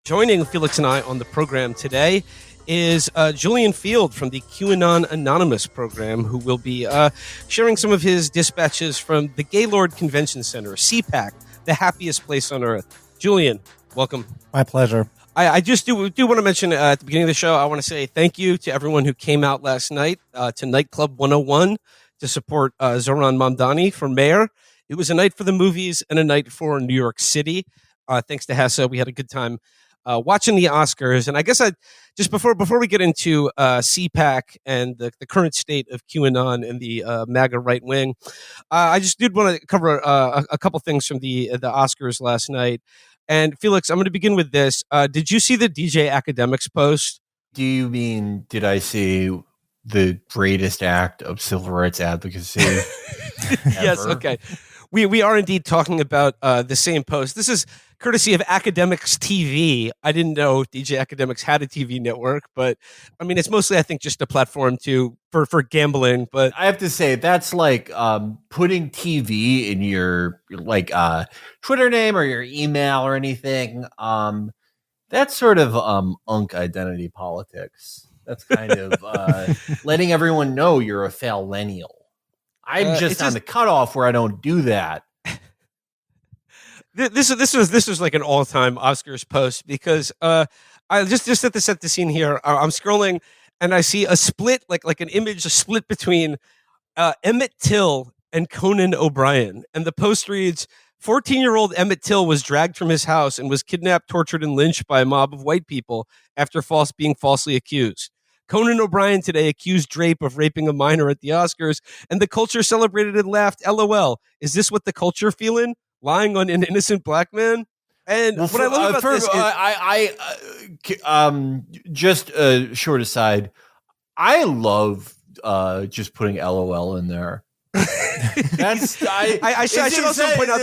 Joining Felix and I on the program today is Julian Field from the QAnon Anonymous program, who will be sharing some of his dispatches from the Gaylord Convention Center, CPAC, the happiest place on earth. Julian, welcome. My pleasure. I just do want to mention at the beginning of the show, I want to say thank you to everyone who came out last night to Nightclub 101 to support Zoran Mamdani for mayor. It was a night for the movies and a night for New York City. Thanks to Hessa, we had a good time watching the Oscars. And I guess just before we get into CPAC and the current state of QAnon and the MAGA right wing, I just did want to cover a couple things from the Oscars last night. And Felix, I'm going to begin with this. Did you see the DJ Academics post? Do you mean, did I see the greatest act of civil rights advocacy Yes, okay. We are indeed talking about the same post. This is courtesy of Academics TV. I didn't know DJ Academics had a TV network, but I mean, it's mostly, I think, just a platform for gambling. But I have to say, that's like putting TV in your Twitter name or your email or anything. That's sort of unk identity politics. That's kind of letting everyone know you're a millennial. I'm just on the cutoff where I don't do that. This was like an all-time Oscars post because I just set the scene here. I'm scrolling and I see a split, like an image, a split between Emmett Till and Conan O'Brien, and the post reads: 14-year-old Emmett Till was dragged from his house and was kidnapped, tortured, and lynched by a mob of white people after being falsely accused. Conan O'Brien today accused Drape of raping a minor at the Oscars, and the culture celebrated and laughed. LOL. Is this what the culture feeling? Lying on an innocent black man? And what I love about this is... just a short aside, I love just putting LOL in there. I should also point out...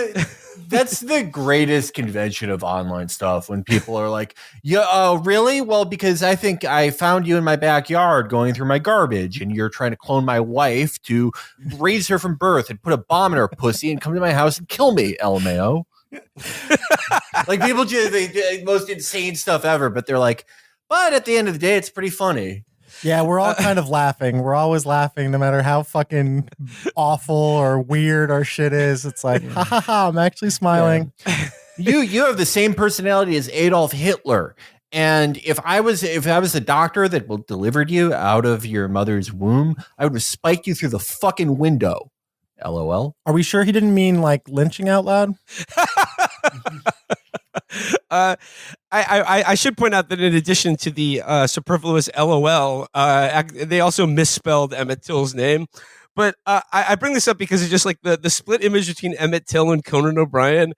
That's the greatest convention of online stuff, when people are like, yeah, oh, really? Well, because I think I found you in my backyard going through my garbage and you're trying to clone my wife to raise her from birth and put a bomb in her pussy and come to my house and kill me, LMAO. Like, people just, the most insane stuff ever, but they're like, but at the end of the day, it's pretty funny. Yeah, we're all kind of laughing. We're always laughing no matter how fucking awful or weird our shit is. It's like, ha ha ha, I'm actually smiling. Yeah. You have the same personality as Adolf Hitler. And if I was the doctor that delivered you out of your mother's womb, I would have spiked you through the fucking window. LOL. Are we sure he didn't mean like lynching out loud? I should point out that in addition to the superfluous LOL, they also misspelled Emmett Till's name. But I bring this up because it's just like the split image between Emmett Till and Conan O'Brien.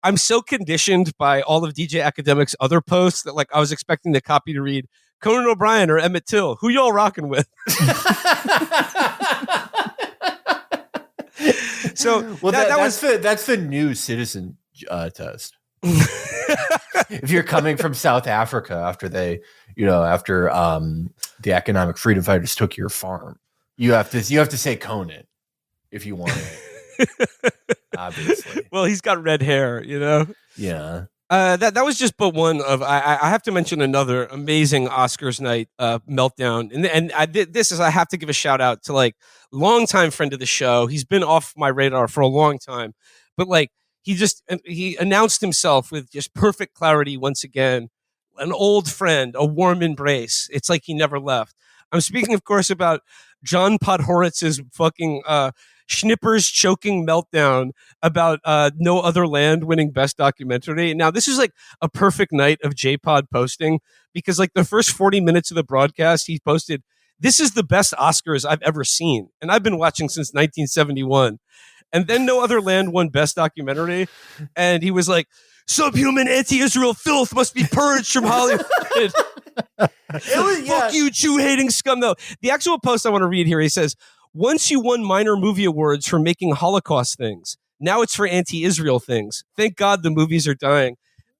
I'm so conditioned by all of DJ Academics' other posts that like I was expecting the copy to read Conan O'Brien or Emmett Till. Who y'all rocking with? So well, that's the new citizen test. If you're coming from South Africa after the economic freedom fighters took your farm, you have to say Conan if you want it. Obviously. Well, he's got red hair, you know. Yeah. That was just but one of. I have to mention another amazing Oscars night meltdown, and I have to give a shout out to like longtime friend of the show. He's been off my radar for a long time, but like he announced himself with just perfect clarity once again. An old friend, a warm embrace. It's like he never left. I'm speaking, of course, about John Podhoritz's fucking Schnippers choking meltdown about No Other Land winning Best Documentary. Now, this is like a perfect night of J-Pod posting because like the first 40 minutes of the broadcast, he posted, "This is the best Oscars I've ever seen. And I've been watching since 1971. And then No Other Land won Best Documentary. And he was like, subhuman anti-Israel filth must be purged from Hollywood. Fuck you, Jew-hating scum. No, the actual post I want to read here, he says, once you won minor movie awards for making Holocaust things. Now it's for anti-Israel things. Thank God the movies are dying.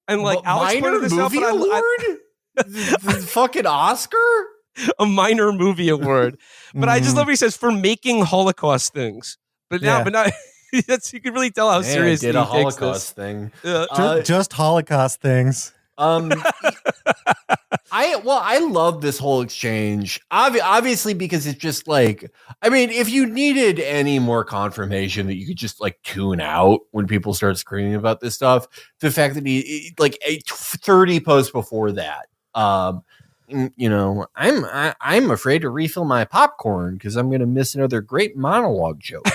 And like, Alex minor pointed this out, movie award? The fucking Oscar? A minor movie award. But I just love what he says, for making Holocaust things. But now, you can really tell how serious he did a takes Holocaust this thing. Just Holocaust things. I love this whole exchange. Obviously, because it's just like, I mean, if you needed any more confirmation that you could just like tune out when people start screaming about this stuff, the fact that he like 30 posts before that, you know, I'm afraid to refill my popcorn because I'm going to miss another great monologue joke,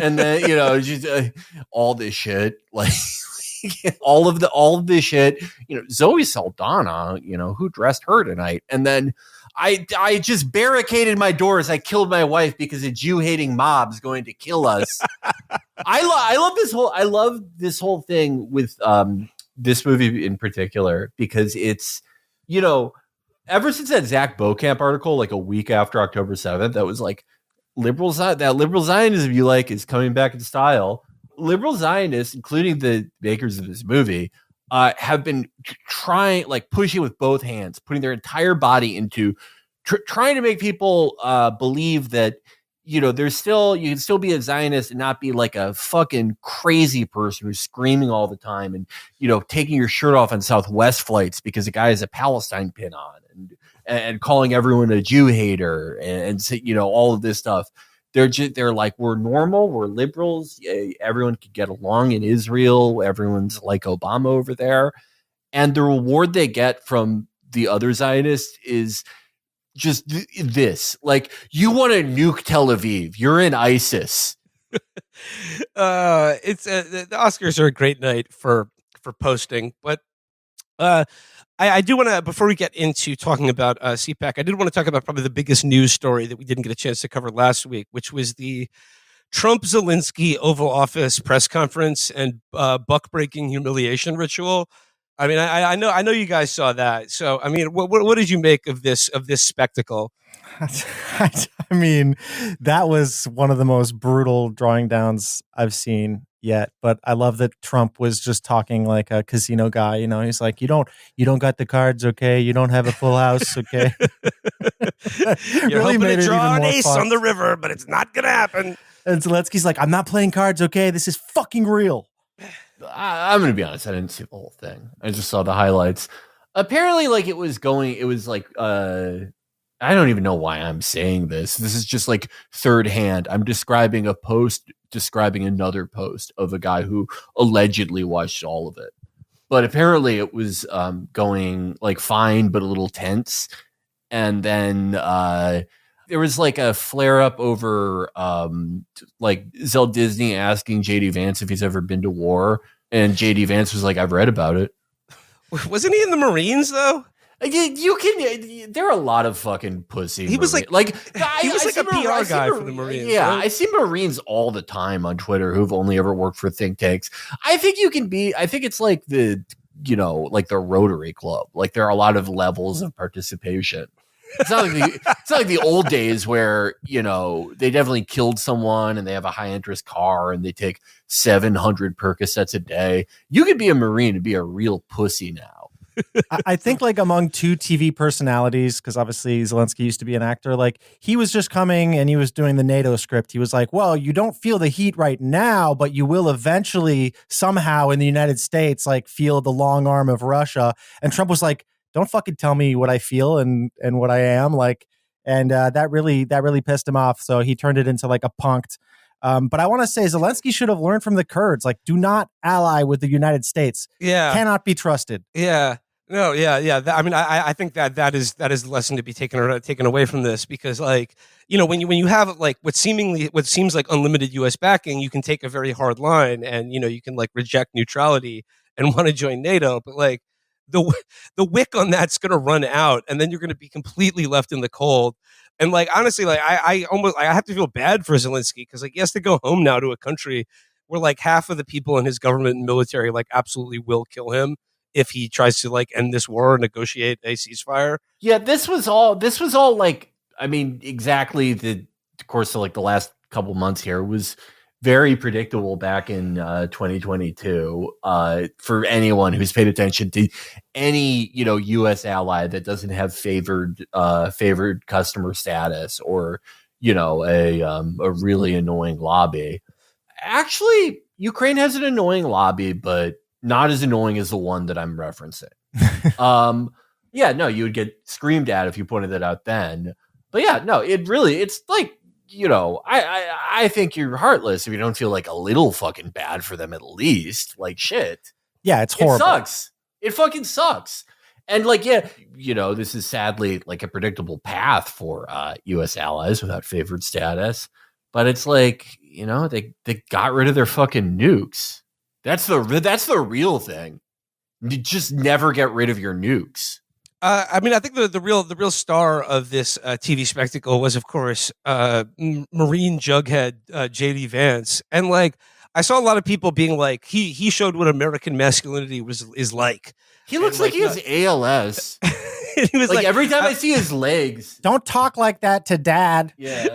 and then you know, just all this shit like. all of this shit, you know, Zoe Saldana, you know, who dressed her tonight, and then I just barricaded my doors. I killed my wife because a Jew hating mob's going to kill us. I love this whole thing with this movie in particular because it's, you know, ever since that Zach Beaucamp article like a week after October 7th, that was like liberal Zionism you like is coming back in style. Liberal Zionists, including the makers of this movie, have been trying, like pushing with both hands, putting their entire body into trying to make people believe that, you know, you can still be a Zionist and not be like a fucking crazy person who's screaming all the time and, you know, taking your shirt off on Southwest flights because a guy has a Palestine pin on and calling everyone a Jew hater and you know, all of this stuff. They're like, we're normal, we're liberals, everyone could get along in Israel, everyone's like Obama over there. And the reward they get from the other Zionists is just this. Like, you want to nuke Tel Aviv, you're in ISIS. It's the Oscars are a great night for posting, but I do want to, before we get into talking about CPAC, I did want to talk about probably the biggest news story that we didn't get a chance to cover last week, which was the Trump-Zelensky Oval Office press conference and buck-breaking humiliation ritual. I mean, I know you guys saw that. So, I mean, what did you make of this spectacle? I mean, that was one of the most brutal drawing downs I've seen yet. But I love that Trump was just talking like a casino guy. You know, he's like, you don't got the cards, okay? You don't have a full house, okay? You're really hoping to draw an ace on the river, but it's not gonna happen. And Zelensky's like, I'm not playing cards, okay? This is fucking real. I'm gonna be honest, I didn't see the whole thing. I just saw the highlights. Apparently, like it was like I don't even know why I'm saying this. This is just like third hand. I'm describing a post describing another post of a guy who allegedly watched all of it. But apparently it was going like fine, but a little tense. And then there was like a flare up over like Zell Disney asking JD Vance if he's ever been to war. And JD Vance was like, I've read about it. Wasn't he in the Marines though? You can. There are a lot of fucking pussy. He was Marines. he was like a PR guy for the Marines. Yeah, right? I see Marines all the time on Twitter who've only ever worked for think tanks. I think you can be. I think it's like the Rotary Club. Like there are a lot of levels of participation. It's not like the old days where, you know, they definitely killed someone and they have a high interest car and they take 700 Percocets a day. You could be a Marine and be a real pussy now. I think like among two TV personalities, because obviously Zelensky used to be an actor, like he was just coming and he was doing the NATO script. He was like, well, you don't feel the heat right now, but you will eventually somehow in the United States, like feel the long arm of Russia. And Trump was like, don't fucking tell me what I feel and what I am like. And that really pissed him off. So he turned it into like a punked. But I want to say Zelensky should have learned from the Kurds, like do not ally with the United States. Yeah. Cannot be trusted. Yeah. No, yeah. I mean, I think that is the lesson to be taken away from this, because like, you know, when you have like what seems like unlimited U.S. backing, you can take a very hard line and, you know, you can like reject neutrality and want to join NATO, but like the wick on that's going to run out and then you're going to be completely left in the cold. And like, honestly, like I have to feel bad for Zelensky because like he has to go home now to a country where like half of the people in his government and military like absolutely will kill him if he tries to like end this war or negotiate a ceasefire. Yeah, this was all like, I mean, exactly the course of like the last couple months here was very predictable back in 2022 for anyone who's paid attention to any, you know, U.S. ally that doesn't have favored customer status or, you know, a really annoying lobby. Actually, Ukraine has an annoying lobby, but not as annoying as the one that I'm referencing. Yeah, no, you would get screamed at if you pointed that out then. But yeah, no, it's like, I think you're heartless if you don't feel like a little fucking bad for them at least. Like, shit. Yeah, it's horrible. It sucks. It fucking sucks. And like, yeah, this is sadly like a predictable path for U.S. allies without favored status. But it's like, they got rid of their fucking nukes. That's the real thing. You just never get rid of your nukes. I think the real star of this TV spectacle was, of course, Marine Jughead JD Vance, and like I saw a lot of people being like, he showed what American masculinity is like. He looks like he has ALS. He was like every time I see his legs. Don't talk like that to Dad. Yeah.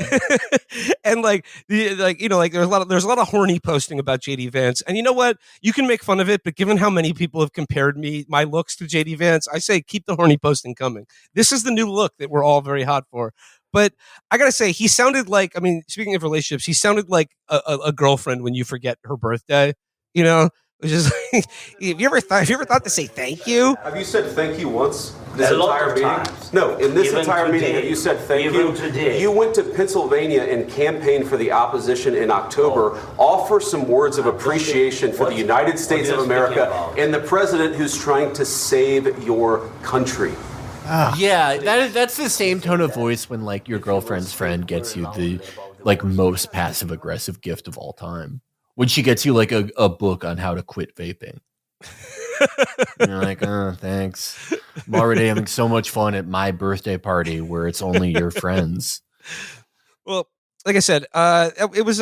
And there's a lot of horny posting about JD Vance. And you know what? You can make fun of it, but given how many people have compared my looks to JD Vance, I say keep the horny posting coming. This is the new look that we're all very hot for. But I gotta say, he sounded like, speaking of relationships, he sounded like a girlfriend when you forget her birthday, which is like, have you ever thought to say thank you? Have you said thank you once this entire meeting? Times. No, in this Even entire today. meeting, have you said thank Even you? today. You went to Pennsylvania and campaigned for the opposition in October. Offer some words of appreciation for the United States of America and the president who's trying to save your country. Yeah, that's the same tone of voice when like your girlfriend's friend gets you the like most passive aggressive gift of all time. When she gets you like a book on how to quit vaping. And you're like, oh, thanks. I'm already having so much fun at my birthday party where it's only your friends. Well, like I said, it was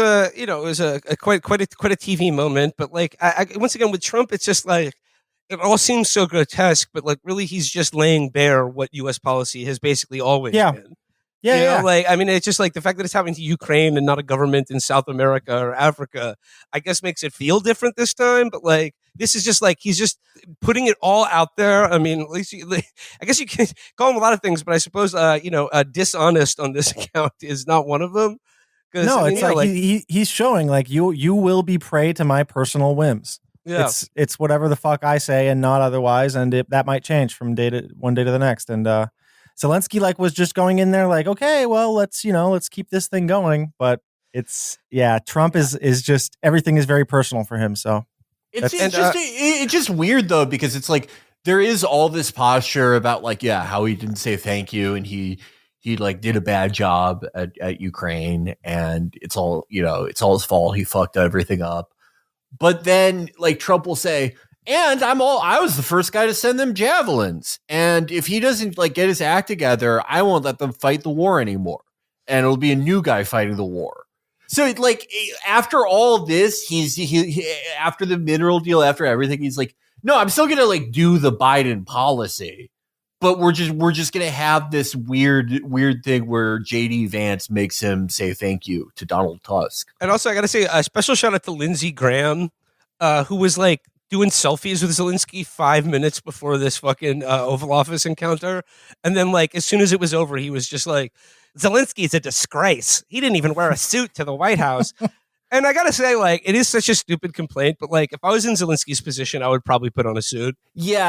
quite a TV moment. But like, once again with Trump, it's just like it all seems so grotesque. But like, really, he's just laying bare what U.S. policy has basically always been. Yeah. It's just like the fact that it's happening to Ukraine and not a government in South America or Africa, I guess makes it feel different this time. But like, this is just like, he's just putting it all out there. I mean, at least I guess you can call him a lot of things, but I suppose, dishonest on this account is not one of them. No, he's showing like you will be prey to my personal whims. Yeah. It's whatever the fuck I say and not otherwise. And that might change from one day to the next. And, Zelensky was just going in there like, okay, well, let's keep this thing going. But Trump is just, everything is very personal for him. So it's just weird though, because it's like, there is all this posture about like, how he didn't say thank you. And he like did a bad job at Ukraine and it's all his fault. He fucked everything up. But then like Trump will say, and I was the first guy to send them javelins. And if he doesn't like get his act together, I won't let them fight the war anymore. And it'll be a new guy fighting the war. So like after all this, he after the mineral deal, after everything, he's like, no, I'm still going to like do the Biden policy. But we're just going to have this weird thing where JD Vance makes him say thank you to Donald Tusk. And also I got to say a special shout out to Lindsey Graham, who was like, doing selfies with Zelensky 5 minutes before this fucking Oval Office encounter. And then like, as soon as it was over, he was just like, Zelensky's a disgrace. He didn't even wear a suit to the White House. And I got to say, like, it is such a stupid complaint, but like, if I was in Zelensky's position, I would probably put on a suit. Like,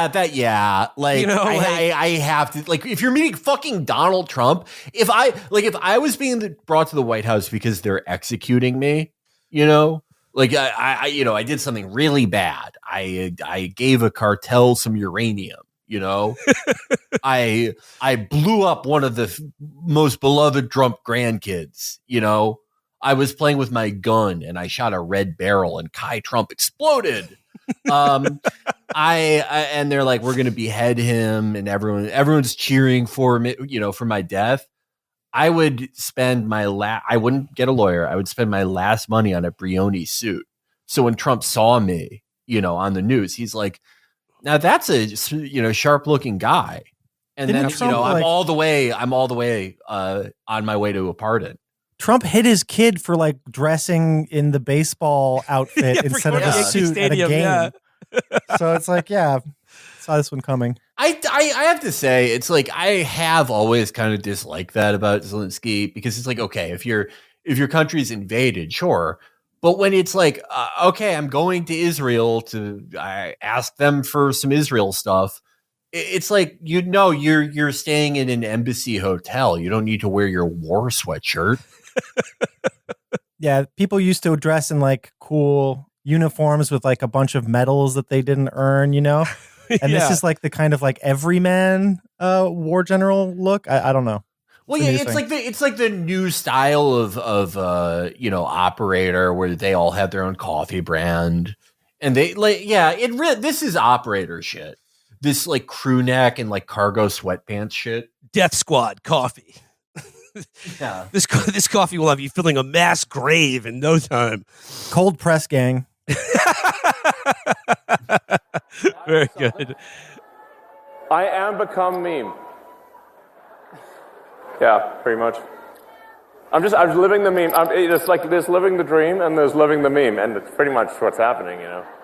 I have to, like, if you're meeting fucking Donald Trump, if I was being brought to the White House because they're executing me, like I did something really bad. I gave a cartel some uranium. I blew up one of the most beloved Trump grandkids. I was playing with my gun and I shot a red barrel and Kai Trump exploded. And they're like, we're gonna behead him, and everyone's cheering for me, for my death. I would spend I wouldn't get a lawyer. I would spend my last money on a Brioni suit. So when Trump saw me, on the news, he's like, now that's a, sharp looking guy. And then, Trump, I'm all the way on my way to a pardon. Trump hit his kid for like dressing in the baseball outfit instead of a suit at a game. Yeah. So it's like, saw this one coming. I have to say, it's like I have always kind of disliked that about Zelensky, because it's like, okay, if your country's invaded, sure, but when it's like, okay, I'm going to Israel to ask them for some Israel stuff, It's like, you're staying in an embassy hotel. You don't need to wear your war sweatshirt. Yeah, people used to dress in like cool uniforms with like a bunch of medals that they didn't earn, And this is like the kind of like everyman war general look. I don't know. Well, yeah, it's like the new style of operator where they all have their own coffee brand, and this is operator shit. This like crew neck and like cargo sweatpants shit. Death Squad coffee. Yeah, this coffee will have you filling a mass grave in no time. Cold press gang. Very good. I am become meme. Yeah, pretty much. I'm living the meme. It's like there's living the dream and there's living the meme, and it's pretty much what's happening,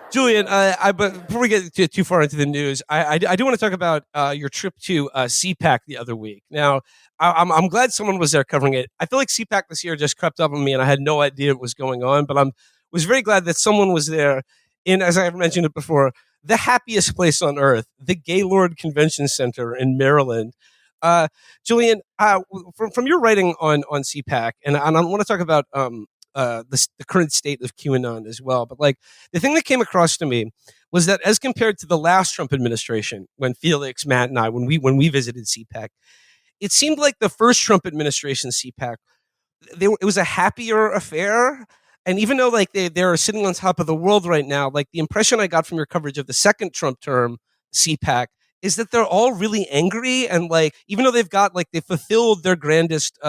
Julian, but before we get too far into the news, I do want to talk about your trip to CPAC the other week. Now, I'm glad someone was there covering it. I feel like CPAC this year just crept up on me, and I had no idea what was going on. But was very glad that someone was there in, as I mentioned it before, the happiest place on earth, the Gaylord Convention Center in Maryland. Julian, from your writing on CPAC, and I want to talk about the current state of QAnon as well. But like the thing that came across to me was that as compared to the last Trump administration, when Felix, Matt, and I, when we visited CPAC, it seemed like the first Trump administration CPAC, it was a happier affair. And even though like they're sitting on top of the world right now, like the impression I got from your coverage of the second Trump term CPAC is that they're all really angry, and like even though they've fulfilled their grandest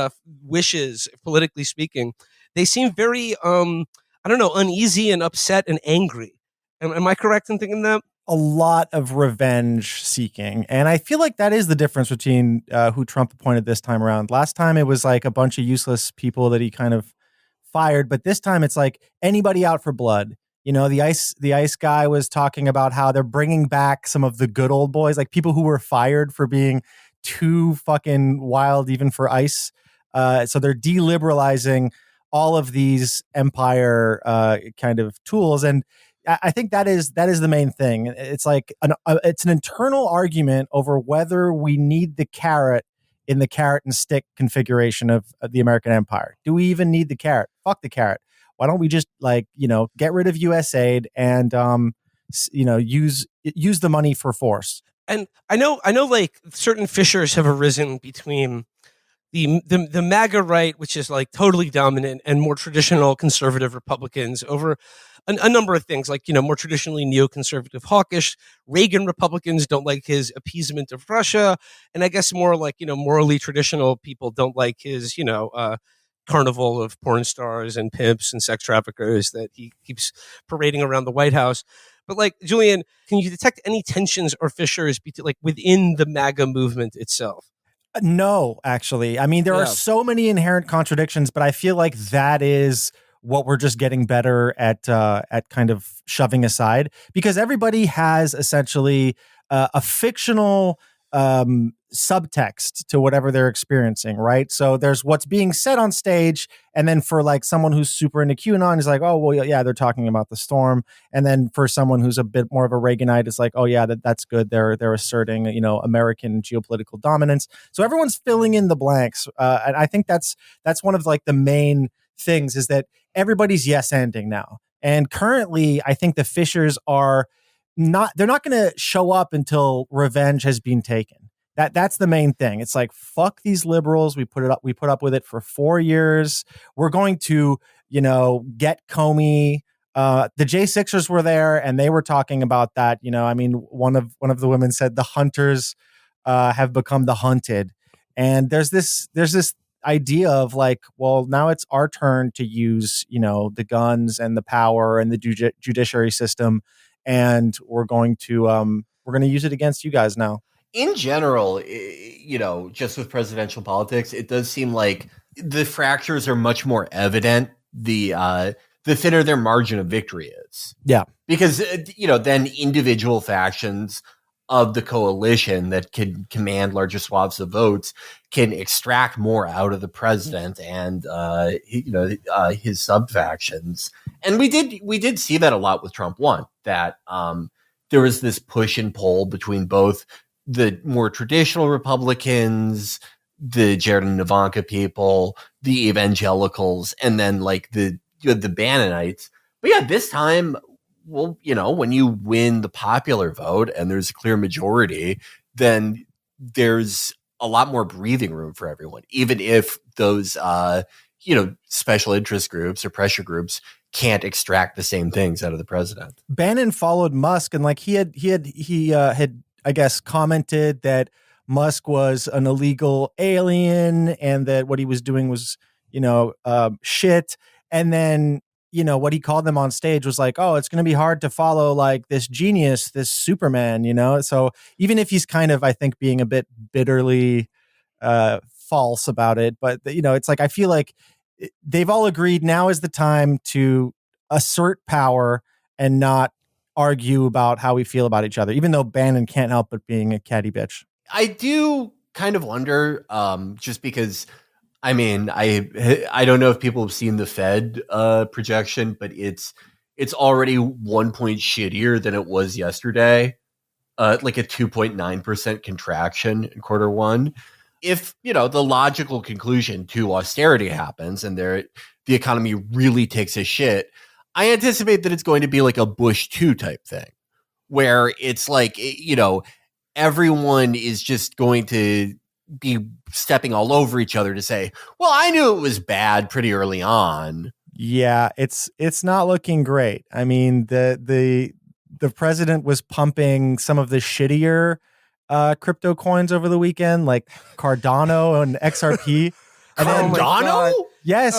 wishes, politically speaking, they seem very uneasy and upset and angry. Am I correct in thinking that? A lot of revenge seeking. And I feel like that is the difference between who Trump appointed this time around. Last time it was like a bunch of useless people that he kind of fired, but this time it's like anybody out for blood. The ICE guy was talking about how they're bringing back some of the good old boys, like people who were fired for being too fucking wild even for ICE. So they're deliberalizing all of these empire kind of tools, and I think that is the main thing. It's like it's an internal argument over whether we need the carrot in the carrot and stick configuration of the American empire. Do we even need the carrot? Fuck the carrot. Why don't we just get rid of USAID and use the money for force? And I know like certain fissures have arisen between the MAGA right, which is like totally dominant, and more traditional conservative Republicans over a number of things, like, more traditionally neoconservative hawkish Reagan Republicans don't like his appeasement of Russia. And I guess more like, morally traditional people don't like his, carnival of porn stars and pimps and sex traffickers that he keeps parading around the White House. But like, Julian, can you detect any tensions or fissures within the MAGA movement itself? No, actually. I mean, there are so many inherent contradictions, but I feel like that is what we're just getting better at kind of shoving aside, because everybody has essentially a fictional subtext to whatever they're experiencing, right? So there's what's being said on stage, and then for like someone who's super into QAnon is like, oh, well, yeah, they're talking about the storm. And then for someone who's a bit more of a Reaganite, it's like, oh yeah, that's good. They're asserting, American geopolitical dominance. So everyone's filling in the blanks. And I think that's one of like the main things, is that everybody's yes-ending now. And currently, I think the fissures are they're not going to show up until revenge has been taken. That's the main thing. It's like, fuck these liberals. We put up with it for 4 years. We're going to, get Comey. The J6ers were there, and they were talking about that. I mean, one of the women said the hunters have become the hunted. And there's this idea of like, well, now it's our turn to use, the guns and the power and the judiciary system. And we're going to use it against you guys now. In general, just with presidential politics, it does seem like the fractures are much more evident the thinner their margin of victory is. Yeah. Because, then individual factions of the coalition that can command larger swaths of votes can extract more out of the president and, his sub-factions. And we did see that a lot with Trump 1, that there was this push and pull between both the more traditional Republicans, the Jared and Ivanka people, the evangelicals, and then like the Bannonites. But yeah, this time, well, when you win the popular vote and there's a clear majority, then there's a lot more breathing room for everyone, even if those, special interest groups or pressure groups can't extract the same things out of the president. Bannon followed Musk, and like he had I guess commented that Musk was an illegal alien and that what he was doing was shit. And then what he called them on stage was like, oh, it's going to be hard to follow like this genius, this Superman, so even if he's kind of, I think, being a bit bitterly false about it, but it's like I feel like they've all agreed now is the time to assert power and not argue about how we feel about each other, even though Bannon can't help but being a catty bitch. I do kind of wonder, just because, I mean, I don't know if people have seen the Fed projection, but it's already 1 point shittier than it was yesterday, like a 2.9% contraction in quarter one. If, the logical conclusion to austerity happens and the economy really takes a shit, I anticipate that it's going to be like a Bush 2 type thing, where it's like, everyone is just going to be stepping all over each other to say, well, I knew it was bad pretty early on. Yeah, it's not looking great. I mean, the president was pumping some of the shittier crypto coins over the weekend, like Cardano and XRP. Cardano? Yes.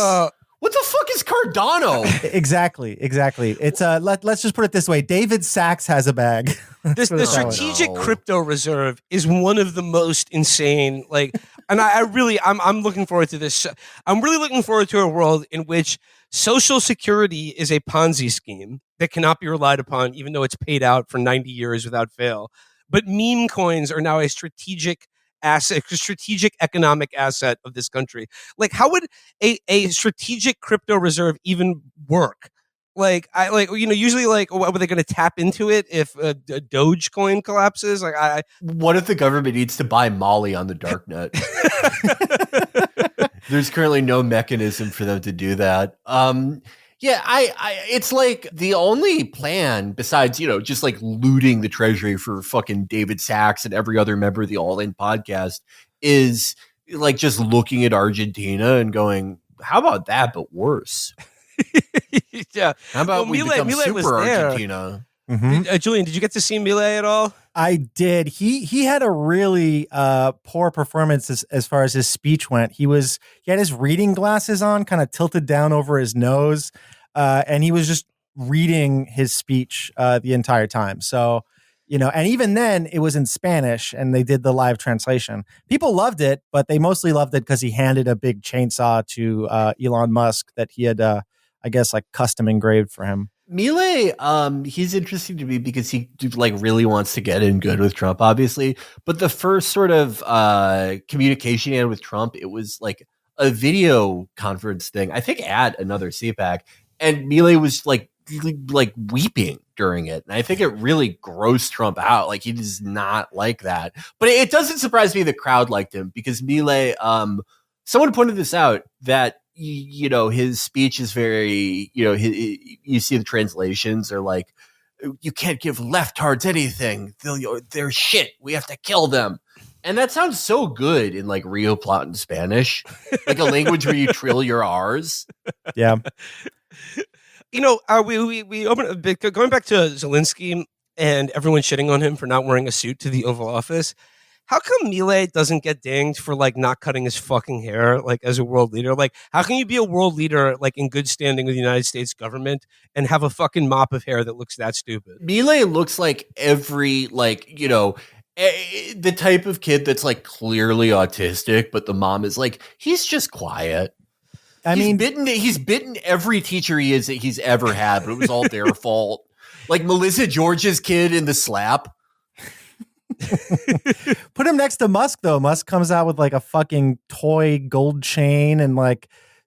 What the fuck is Cardano? Exactly. It's let's just put it this way. David Sachs has a bag. The strategic crypto reserve is one of the most insane, and I'm looking forward to this. I'm really looking forward to a world in which Social Security is a Ponzi scheme that cannot be relied upon, even though it's paid out for 90 years without fail. But meme coins are now a strategic asset, strategic economic asset of this country. Like, how would a strategic crypto reserve even work? Usually, what were they going to tap into it if a Dogecoin collapses? What if the government needs to buy Molly on the darknet? There's currently no mechanism for them to do that. Yeah, it's like the only plan besides, just like looting the treasury for fucking David Sachs and every other member of the All In podcast is like just looking at Argentina and going, how about that, but worse? Yeah. How about we become super Argentina? Mm-hmm. Julian, did you get to see Milei at all? I did. He had a really poor performance as far as his speech went. He had his reading glasses on, kind of tilted down over his nose, and he was just reading his speech the entire time. So, and even then it was in Spanish and they did the live translation. People loved it, but they mostly loved it because he handed a big chainsaw to Elon Musk that he had, I guess, like custom engraved for him. Milei, he's interesting to me because he really wants to get in good with Trump, obviously. But the first sort of communication he had with Trump, it was like a video conference thing, I think at another CPAC, and Milei was like weeping during it, and I think it really grossed Trump out. Like, he does not like that. But it doesn't surprise me the crowd liked him because Milei, someone pointed this out that his speech is very, you see the translations are like, you can't give leftards anything. They're shit. We have to kill them. And that sounds so good in like Rio Platin Spanish, like a language where you trill your R's. Yeah. We open a bit, going back to Zelensky and everyone shitting on him for not wearing a suit to the Oval Office. How come Milei doesn't get dinged for not cutting his fucking hair as a world leader? How can you be a world leader in good standing with the United States government and have a fucking mop of hair that looks that stupid? Milei looks like every the type of kid that's clearly autistic, but the mom is he's just quiet. He's bitten every teacher he's ever had, but it was all their fault. Like Melissa George's kid in The Slap. Put him next to Musk, though. Musk comes out with a fucking toy gold chain and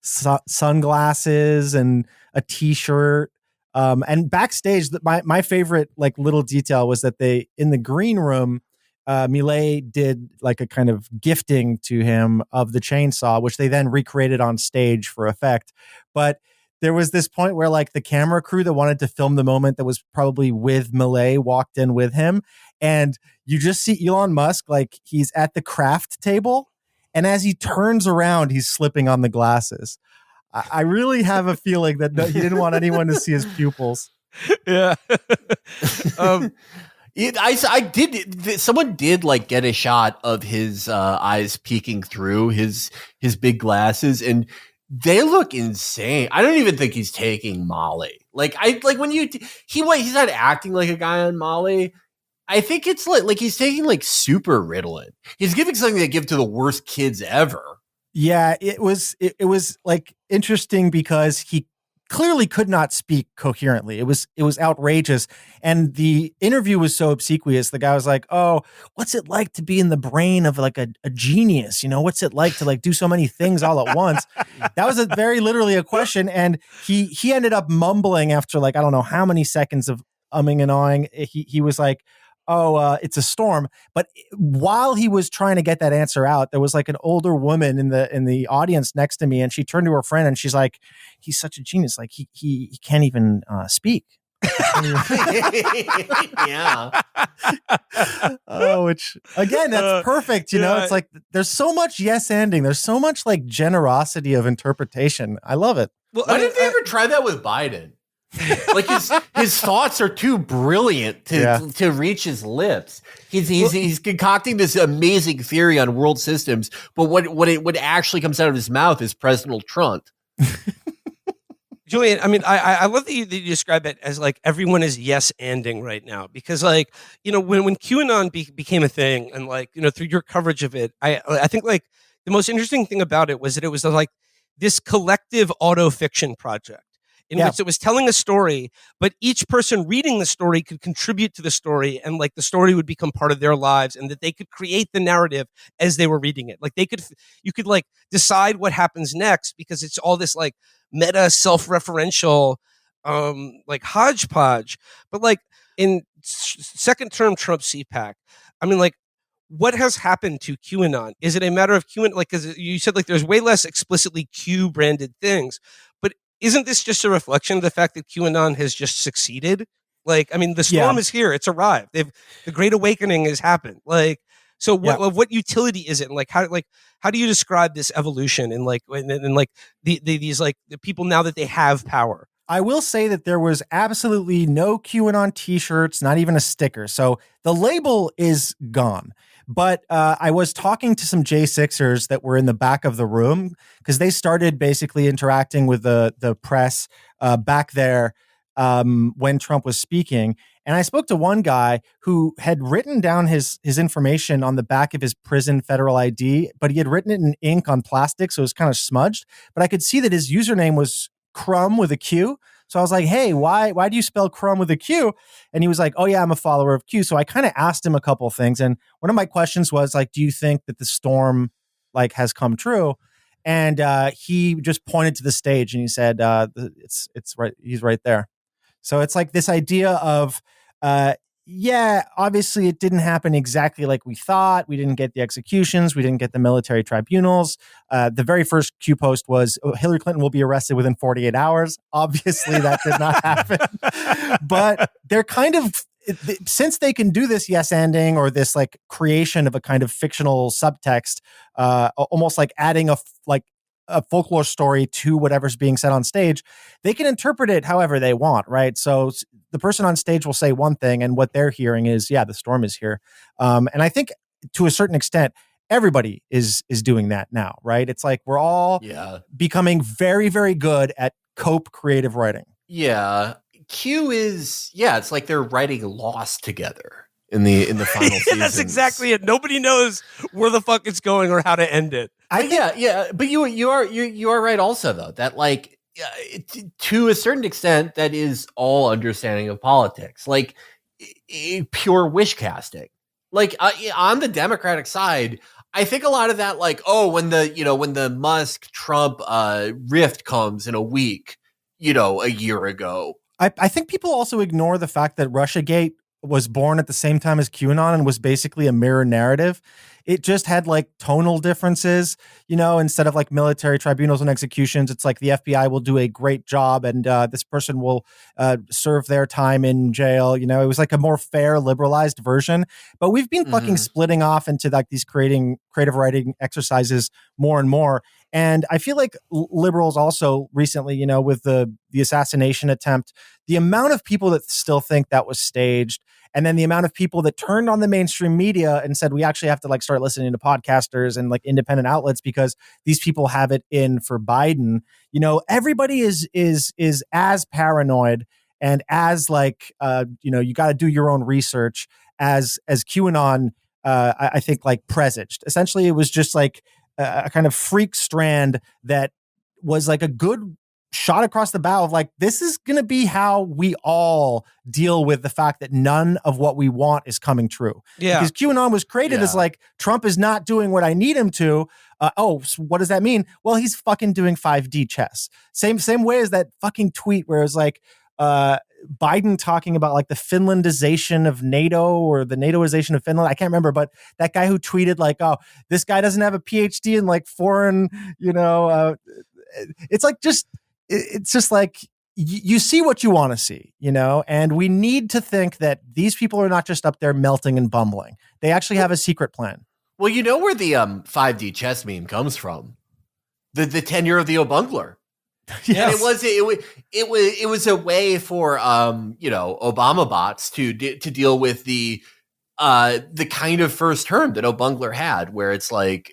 sunglasses and a t-shirt. And backstage, my favorite little detail was that in the green room, Milei did like a kind of gifting to him of the chainsaw, which they then recreated on stage for effect. But there was this point where like the camera crew that wanted to film the moment that was probably with Milei walked in with him. And you just see Elon Musk, like he's at the craft table. And as he turns around, he's slipping on the glasses. I really have a feeling that he didn't want anyone to see his pupils. Yeah. Someone did like get a shot of his eyes peeking through his big glasses, and they look insane. I don't even think he's taking Molly. He's not acting like a guy on Molly. I think it's like he's taking like super Ritalin. He's giving something they give to the worst kids ever. Yeah, it was like interesting because he clearly could not speak coherently. It was outrageous. And the interview was so obsequious. The guy was like, "Oh, what's it like to be in the brain of like a genius? You know, what's it like to like do so many things all at once?" That was very literally a question. And he ended up mumbling after like, I don't know how many seconds of umming and ahhing. He was like, "Oh, it's a storm." But while he was trying to get that answer out, there was like an older woman in the audience next to me, and she turned to her friend and she's like, "He's such a genius. Like he can't even speak." Yeah. Oh, which again, that's perfect. You know, it's like there's so much yes ending. There's so much like generosity of interpretation. I love it. Well, why didn't they ever try that with Biden? Like his thoughts are too brilliant to reach his lips. He's concocting this amazing theory on world systems, but what actually comes out of his mouth is President Trump. Julian, I mean, I love that you describe it as like everyone is yes-anding right now, because like, you know, when QAnon became a thing, and like, you know, through your coverage of it, I think like the most interesting thing about it was that it was like this collective auto-fiction project in which it was telling a story, but each person reading the story could contribute to the story, and like the story would become part of their lives, and that they could create the narrative as they were reading it. Like you could like decide what happens next, because it's all this like meta self-referential like hodgepodge. But like in second term Trump CPAC, I mean, like, what has happened to QAnon? Is it a matter of QAnon? Like, because you said like there's way less explicitly Q branded things, but isn't this just a reflection of the fact that QAnon has just succeeded? Like, I mean, the storm is here; it's arrived. The Great Awakening has happened. Like, so what utility is it? And like, how do you describe this evolution and like these like the people now that they have power? I will say that there was absolutely no QAnon t-shirts, not even a sticker. So the label is gone. But I was talking to some J6ers that were in the back of the room, because they started basically interacting with the press back there when Trump was speaking. And I spoke to one guy who had written down his information on the back of his prison federal ID, but he had written it in ink on plastic, so it was kind of smudged. But I could see that his username was Crumb with a Q. So I was like, "Hey, why do you spell Crumb with a Q?" And he was like, "Oh yeah, I'm a follower of Q." So I kind of asked him a couple of things, and one of my questions was like, "Do you think that the storm like has come true?" And he just pointed to the stage and he said, "It's right. He's right there." So it's like this idea of, obviously it didn't happen exactly like we thought. We didn't get the executions. We didn't get the military tribunals. The very first Q post was, Hillary Clinton will be arrested within 48 hours. Obviously that did not happen. But they're kind of, since they can do this yes-anding or this like creation of a kind of fictional subtext, almost like adding a folklore story to whatever's being said on stage, they can interpret it however they want, right? So the person on stage will say one thing, and what they're hearing is, the storm is here. And I think to a certain extent, everybody is doing that now, right? It's like we're all becoming very, very good at cope creative writing. Yeah. Q is, it's like they're writing Lost together in the final season. That's exactly it. Nobody knows where the fuck it's going or how to end it. But you are right also, though, that like to a certain extent that is all understanding of politics, like pure wish casting. Like on the Democratic side, I think a lot of that, like, when the Musk Trump rift comes in a week, a year ago. I think people also ignore the fact that Russiagate was born at the same time as QAnon and was basically a mirror narrative. It just had like tonal differences, instead of like military tribunals and executions, it's like the FBI will do a great job and this person will serve their time in jail. It was like a more fair, liberalized version. But we've been fucking splitting off into like these creative writing exercises more and more. And I feel like liberals also recently, with the assassination attempt, the amount of people that still think that was staged, and then the amount of people that turned on the mainstream media and said, we actually have to like start listening to podcasters and like independent outlets because these people have it in for Biden. Everybody is as paranoid and as like, you got to do your own research as QAnon, I think like presaged. Essentially, it was just like a kind of freak strand that was like a good shot across the bow of like, this is going to be how we all deal with the fact that none of what we want is coming true. Yeah. Because QAnon was created as like, Trump is not doing what I need him to. So what does that mean? Well, he's fucking doing 5D chess. Same way as that fucking tweet where it was like, Biden talking about like the Finlandization of NATO or the NATOization of Finland. I can't remember, but that guy who tweeted like, oh, this guy doesn't have a PhD in like foreign, it's like it's just like you see what you want to see, and we need to think that these people are not just up there melting and bumbling. They actually have a secret plan. Well, where the 5D chess meme comes from? The tenure of the O'Bungler. Yes. And it was a way for Obama bots to deal with the kind of first term that O'Bungler had, where it's like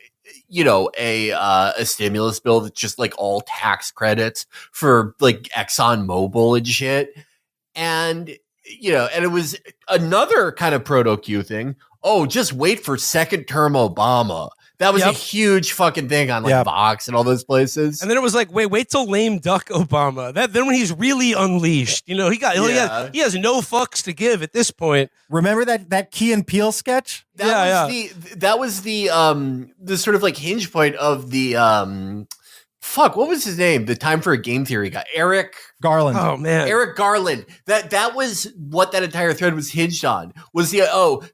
a stimulus bill that's just like all tax credits for like Exxon Mobil and shit, and and it was another kind of proto Q thing. Oh, just wait for second term Obama. That was a huge fucking thing on like Vox and all those places. And then it was like, wait till lame duck Obama. Then when he's really unleashed, he has no fucks to give at this point. Remember that Key and Peele sketch? That was the sort of like hinge point of the what was his name? The Time for a Game Theory guy, Eric Garland. Oh man, Eric Garland. That was what that entire thread was hinged on. Was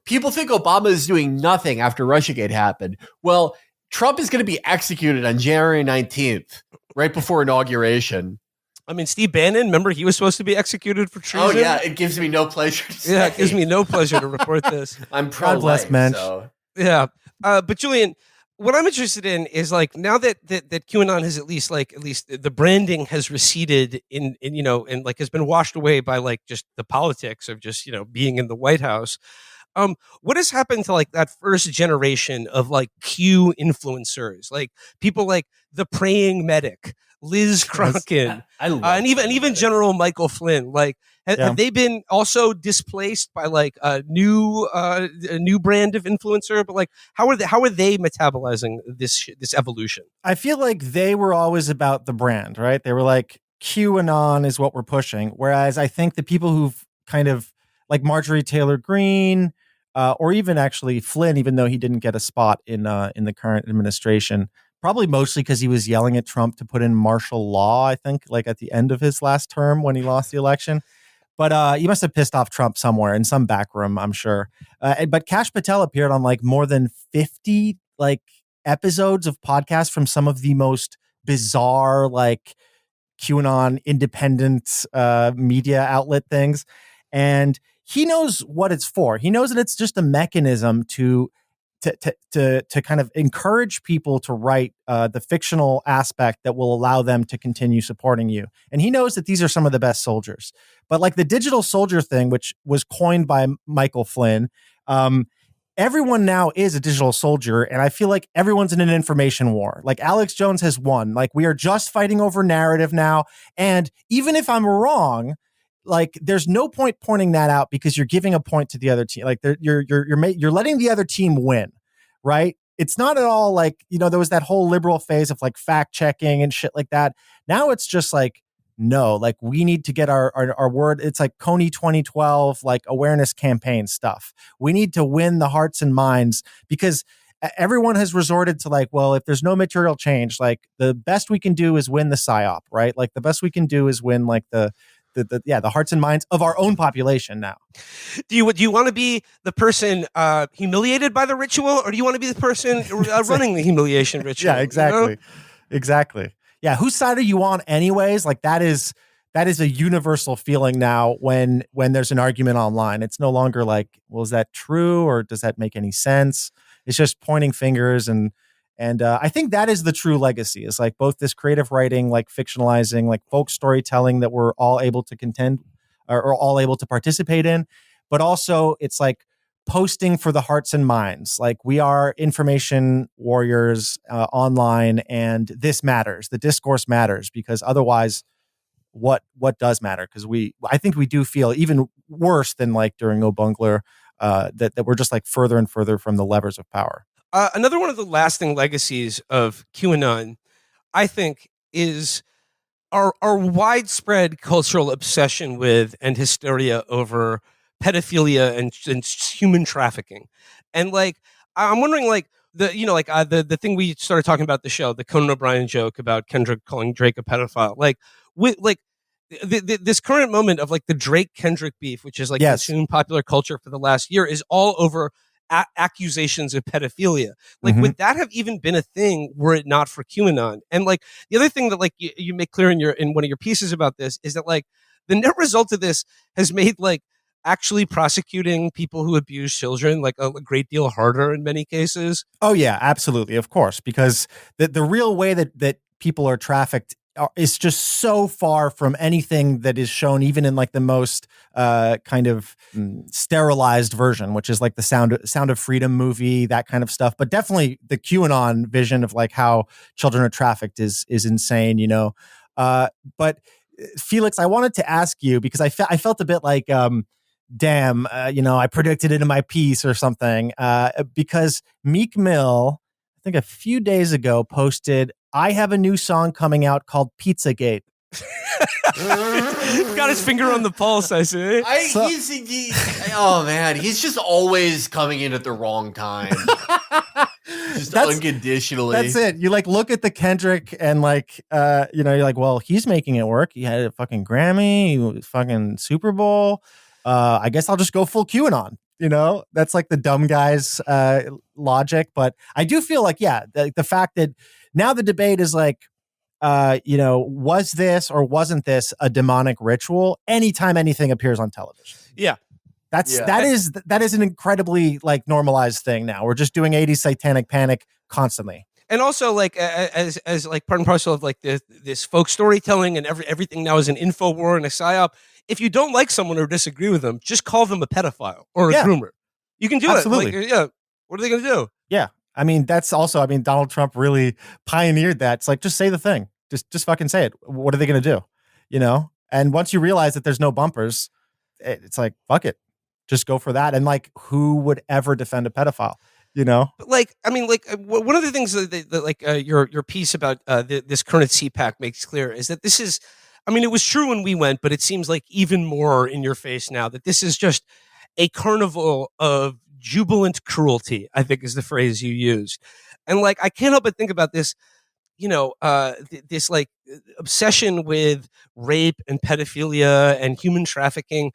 people think Obama is doing nothing after Russiagate happened. Well, Trump is going to be executed on January 19th, right before inauguration. I mean, Steve Bannon, remember he was supposed to be executed for treason? Oh yeah, it gives me no pleasure to say. It gives me no pleasure to report this. I'm pro-life, so. Yeah, but Julian, what I'm interested in is like now that QAnon has at least the branding has receded in and like has been washed away by like just the politics of just being in the White House. What has happened to like that first generation of like Q influencers, like people like the praying medic, Liz Kronkin, and even General Michael Flynn? Like, have they been also displaced by like a new brand of influencer? But like, how are they metabolizing this evolution? I feel like they were always about the brand, right? They were like, QAnon is what we're pushing. Whereas I think the people who've kind of like Marjorie Taylor Greene, or even actually Flynn, even though he didn't get a spot in the current administration, probably mostly because he was yelling at Trump to put in martial law, I think, like at the end of his last term when he lost the election. But he must have pissed off Trump somewhere in some back room, I'm sure. But Kash Patel appeared on like more than 50 like episodes of podcasts from some of the most bizarre like QAnon independent media outlet things. And he knows what it's for. He knows that it's just a mechanism to kind of encourage people to write the fictional aspect that will allow them to continue supporting you. And he knows that these are some of the best soldiers. But like the digital soldier thing, which was coined by Michael Flynn, everyone now is a digital soldier. And I feel like everyone's in an information war. Like Alex Jones has won. Like we are just fighting over narrative now. And even if I'm wrong, like there's no point pointing that out because you're giving a point to the other team. Like you're letting the other team win, right? It's not at all like, there was that whole liberal phase of like fact checking and shit like that. Now it's just like, no, like we need to get our word. It's like Coney 2012, like awareness campaign stuff. We need to win the hearts and minds because everyone has resorted to like, well, if there's no material change, like the best we can do is win the PSYOP, right? Like the best we can do is win like the the hearts and minds of our own population now. Do you want to be the person humiliated by the ritual, or do you want to be the person running the humiliation ritual? Yeah, exactly. You know? Exactly. Yeah. Whose side are you on anyways? Like that is a universal feeling now when there's an argument online. It's no longer like, well, is that true or does that make any sense? It's just pointing fingers and I think that is the true legacy, is like both this creative writing, like fictionalizing, like folk storytelling that we're all able to contend or all able to participate in, but also it's like posting for the hearts and minds. Like we are information warriors online, and this matters. The discourse matters, because otherwise what does matter? Because I think we do feel even worse than like during Obungler, that we're just like further and further from the levers of power. Another one of the lasting legacies of QAnon, I think, is our widespread cultural obsession with and hysteria over pedophilia and human trafficking. And like, I'm wondering, like, the thing we started talking about the show, the Conan O'Brien joke about Kendrick calling Drake a pedophile, like, this current moment of like the Drake Kendrick beef, which is like consumed popular culture for the last year, is all over accusations of pedophilia. Like, would that have even been a thing were it not for QAnon? And like the other thing that like you make clear in one of your pieces about this is that like the net result of this has made like actually prosecuting people who abuse children like a great deal harder in many cases. Oh yeah, absolutely, of course, because the real way that people are trafficked is just so far from anything that is shown even in like the most kind of sterilized version, which is like the Sound of Freedom movie, that kind of stuff. But definitely the QAnon vision of like how children are trafficked is insane, you know. But Felix, I wanted to ask you, because I felt a bit like, damn, I predicted it in my piece or something, because Meek Mill, I think a few days ago, posted, I have a new song coming out called Pizzagate. Got his finger on the pulse, I see. Oh man, he's just always coming in at the wrong time. Just unconditionally. That's it. You like look at the Kendrick and like, you're like, well, he's making it work. He had a fucking Grammy, fucking Super Bowl. I guess I'll just go full QAnon. You know, that's like the dumb guy's logic. But I do feel like, the fact that now the debate is like, was this or wasn't this a demonic ritual anytime anything appears on television? Yeah. That is an incredibly like normalized thing now. We're just doing 80s satanic panic constantly. And also, like, as like part and parcel of like this folk storytelling, and everything now is an info war and a psyop. If you don't like someone or disagree with them, just call them a pedophile or a groomer. You can do Absolutely. it. Like, what are they going to do? Yeah. I mean, Donald Trump really pioneered that. It's like, just say the thing. Just fucking say it. What are they going to do? You know? And once you realize that there's no bumpers, it's like, fuck it. Just go for that. And like, who would ever defend a pedophile? You know? But like, I mean, like, one of the things that like your piece about this current CPAC makes clear is that this is, I mean, it was true when we went, but it seems like even more in your face now that this is just a carnival of jubilant cruelty, I think is the phrase you used. And like, I can't help but think about this, this like obsession with rape and pedophilia and human trafficking.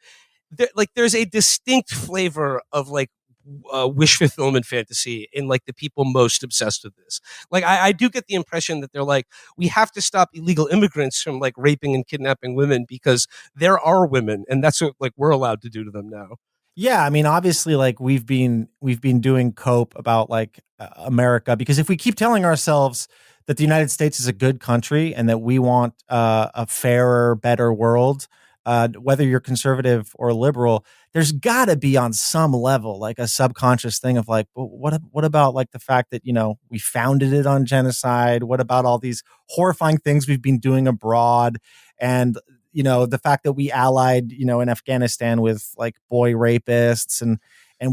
There's a distinct flavor of like wish fulfillment fantasy in like the people most obsessed with this. Like, I do get the impression that they're like, we have to stop illegal immigrants from like raping and kidnapping women because there are women, and that's what like we're allowed to do to them now. Yeah, I mean, obviously, like we've been doing cope about like America, because if we keep telling ourselves that the United States is a good country and that we want a fairer, better world, whether you're conservative or liberal, there's got to be on some level like a subconscious thing of like, well, what about like the fact that, we founded it on genocide? What about all these horrifying things we've been doing abroad? And, the fact that we allied, in Afghanistan with like boy rapists and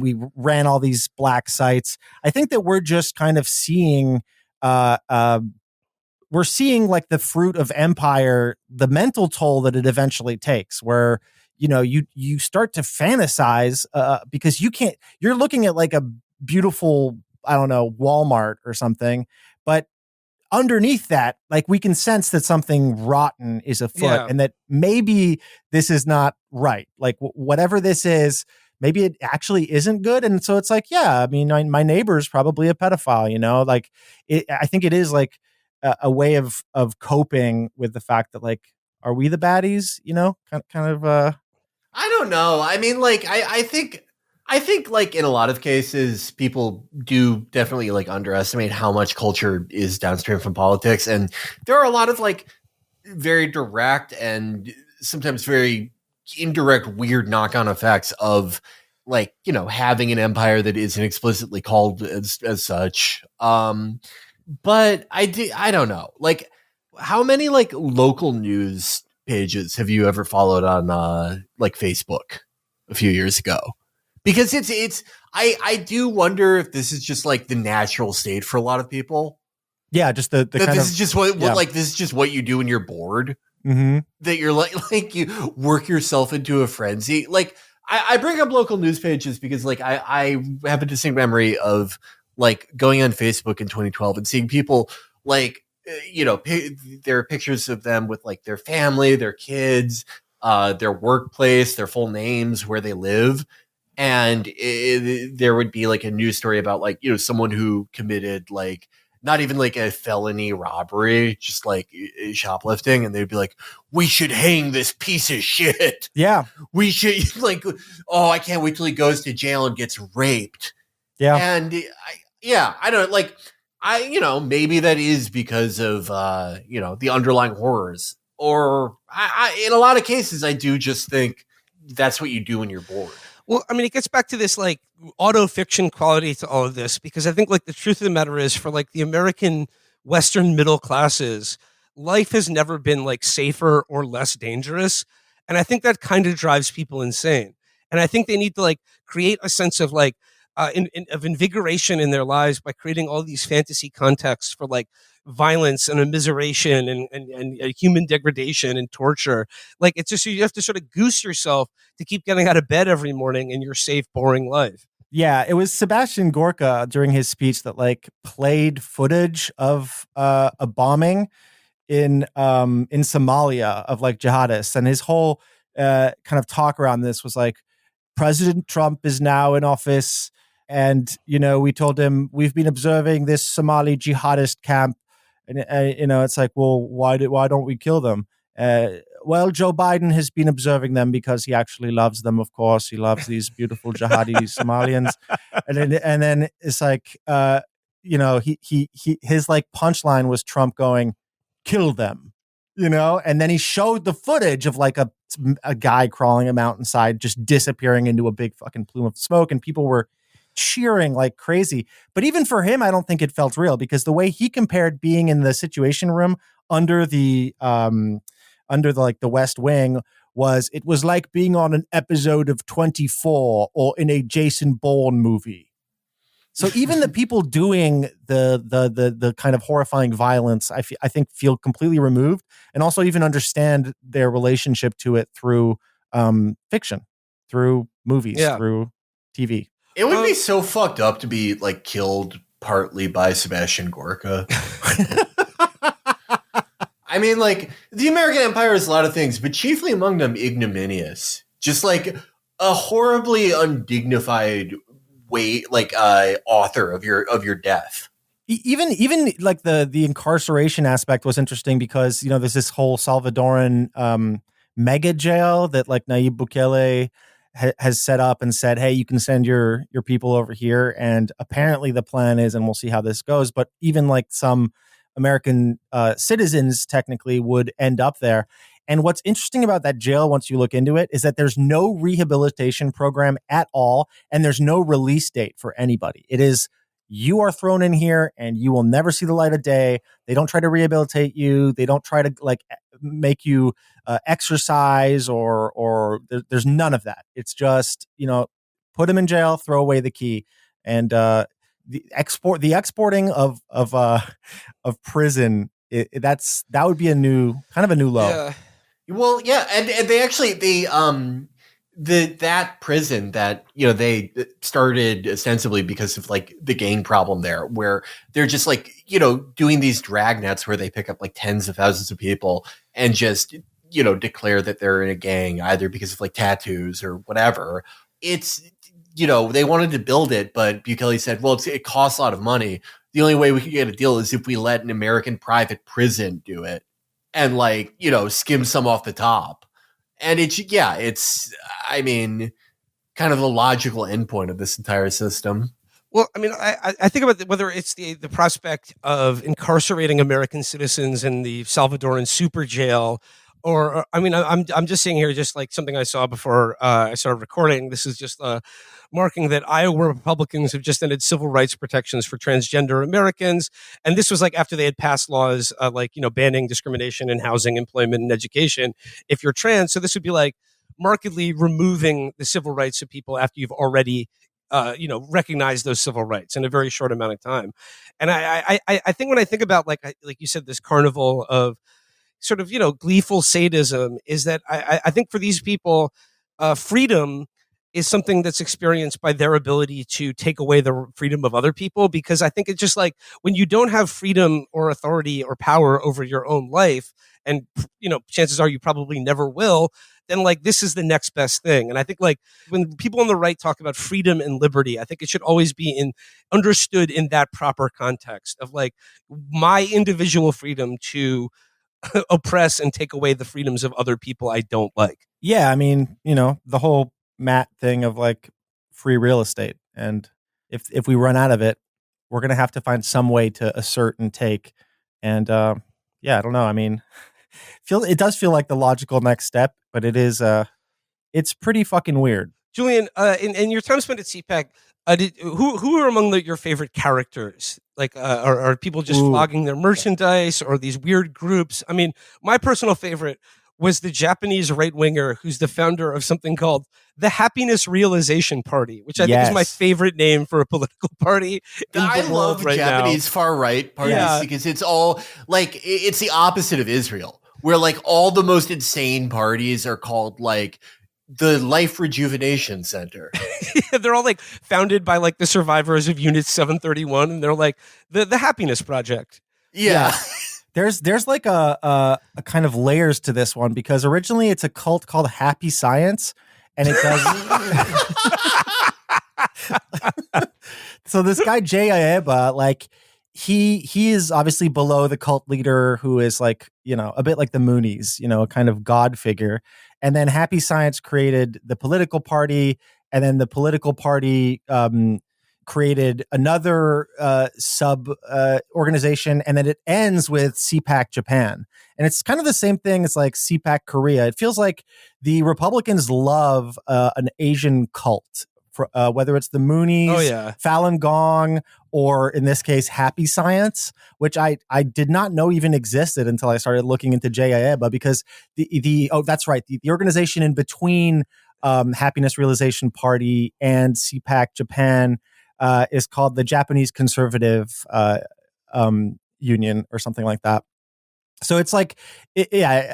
we ran all these black sites. I think that we're just kind of seeing, we're seeing like the fruit of empire, the mental toll that it eventually takes, where, you start to fantasize because you're looking at like a beautiful, I don't know, Walmart or something, but underneath that, like we can sense that something rotten is afoot and that maybe this is not right. Like whatever this is, maybe it actually isn't good. And so it's like, yeah, I mean, my neighbor's probably a pedophile, like I think it is like a way of coping with the fact that like, are we the baddies, kind of, I don't know. I mean, like, I think like in a lot of cases, people do definitely like underestimate how much culture is downstream from politics. And there are a lot of like very direct and sometimes very indirect, weird knock-on effects of like, having an empire that isn't explicitly called as such. But I don't know. Like, how many like local news pages have you ever followed on like Facebook a few years ago? Because I do wonder if this is just like the natural state for a lot of people. Yeah, just the kind this is just what like this is just what you do when you're bored. Mm-hmm. That you're like you work yourself into a frenzy. Like I bring up local news pages because like I have a distinct memory of like going on Facebook in 2012 and seeing people like there are pictures of them with like their family, their kids, their workplace, their full names, where they live. And there would be like a news story about like, someone who committed like not even like a felony robbery, just like shoplifting. And they'd be like, we should hang this piece of shit. Yeah. We should like, oh, I can't wait till he goes to jail and gets raped. Yeah. And I don't like, maybe that is because of, the underlying horrors. Or in a lot of cases, I do just think that's what you do when you're bored. Well, I mean, it gets back to this like auto fiction quality to all of this, because I think like the truth of the matter is for like the American Western middle classes, life has never been like safer or less dangerous. And I think that kind of drives people insane. And I think they need to like create a sense of like of invigoration in their lives by creating all these fantasy contexts for like violence and immiseration and human degradation and torture. Like it's just, you have to sort of goose yourself to keep getting out of bed every morning in your safe, boring life. Yeah, it was Sebastian Gorka during his speech that like played footage of a bombing in Somalia of like jihadists, and his whole kind of talk around this was like, President Trump is now in office, and we told him we've been observing this Somali jihadist camp, and it's like, well, why don't we kill them? Well, Joe Biden has been observing them because he actually loves them. Of course, he loves these beautiful jihadi Somalians, and then it's like, his like punchline was Trump going, "Kill them," and then he showed the footage of like a guy crawling a mountainside, just disappearing into a big fucking plume of smoke, and people were cheering like crazy. But even for him, I don't think it felt real, because the way he compared being in the Situation Room under the like the West Wing was, it was like being on an episode of 24 or in a Jason Bourne movie. So even the people doing the kind of horrifying violence, I think feel completely removed, and also even understand their relationship to it through fiction, through movies, through TV. It would be so fucked up to be like killed partly by Sebastian Gorka. I mean, like, the American Empire is a lot of things, but chiefly among them ignominious. Just like a horribly undignified way, like author of your death. Even like the incarceration aspect was interesting, because there's this whole Salvadoran mega jail that like Nayib Bukele has set up and said, hey, you can send your people over here. And apparently the plan is, and we'll see how this goes, but even like some American citizens technically would end up there. And what's interesting about that jail, once you look into it, is that there's no rehabilitation program at all, and there's no release date for anybody. It is, you are thrown in here and you will never see the light of day. They don't try to rehabilitate you. They don't try to like make you exercise or there's none of that. It's just, put them in jail, throw away the key. And the exporting of prison, that would be a new low. Yeah. Well, yeah, and they actually that prison that, they started ostensibly because of like the gang problem there, where they're just like, doing these dragnets where they pick up like tens of thousands of people and just, declare that they're in a gang, either because of like tattoos or whatever. It's, they wanted to build it, but Bukele said, well, it costs a lot of money. The only way we can get a deal is if we let an American private prison do it and like, skim some off the top. And it's, I mean, kind of the logical endpoint of this entire system. Well, I mean, I think about whether it's the prospect of incarcerating American citizens in the Salvadoran super jail, or I mean, I'm just seeing here just like something I saw before I started recording. This is just marking that Iowa Republicans have just ended civil rights protections for transgender Americans, and this was like after they had passed laws banning discrimination in housing, employment, and education if you're trans. So this would be like markedly removing the civil rights of people after you've already recognize those civil rights in a very short amount of time. And I think when I think about like you said, this carnival of sort of, gleeful sadism, is that I think for these people, freedom is something that's experienced by their ability to take away the freedom of other people. Because I think it's just like when you don't have freedom or authority or power over your own life, and, chances are you probably never will, then like this is the next best thing. And I think like when people on the right talk about freedom and liberty, I think it should always be understood in that proper context of like my individual freedom to oppress and take away the freedoms of other people I don't like. Yeah, I mean, the whole Matt thing of like free real estate. And if we run out of it, we're going to have to find some way to assert and take. And I don't know. I mean, it does feel like the logical next step, but it is it's pretty fucking weird. Julian, in your time spent at CPAC, who are among your favorite characters? Like, are people just flogging their merchandise, or these weird groups? I mean, my personal favorite was the Japanese right-winger who's the founder of something called the Happiness Realization Party, which I think is my favorite name for a political party in the world right now. I love Japanese far-right parties because it's all, like, it's the opposite of Israel, where, like, all the most insane parties are called, like, the Life Rejuvenation Center. They're all, like, founded by, like, the survivors of Unit 731, and they're, like, the Happiness Project. Yeah. There's like a kind of layers to this one, because originally it's a cult called Happy Science, and it does. So this guy Jay Aeba, like he is obviously below the cult leader, who is like, a bit like the Moonies, a kind of god figure. And then Happy Science created the political party, and then the political party created another sub organization, and then it ends with CPAC Japan. And it's kind of the same thing. It's like CPAC Korea. It feels like the Republicans love an Asian cult, for, whether it's the Moonies, Falun Gong, or in this case, Happy Science, which I did not know even existed until I started looking into Jay Aeba, because that's right. The organization in between Happiness Realization Party and CPAC Japan is called the Japanese Conservative Union or something like that. So it's like,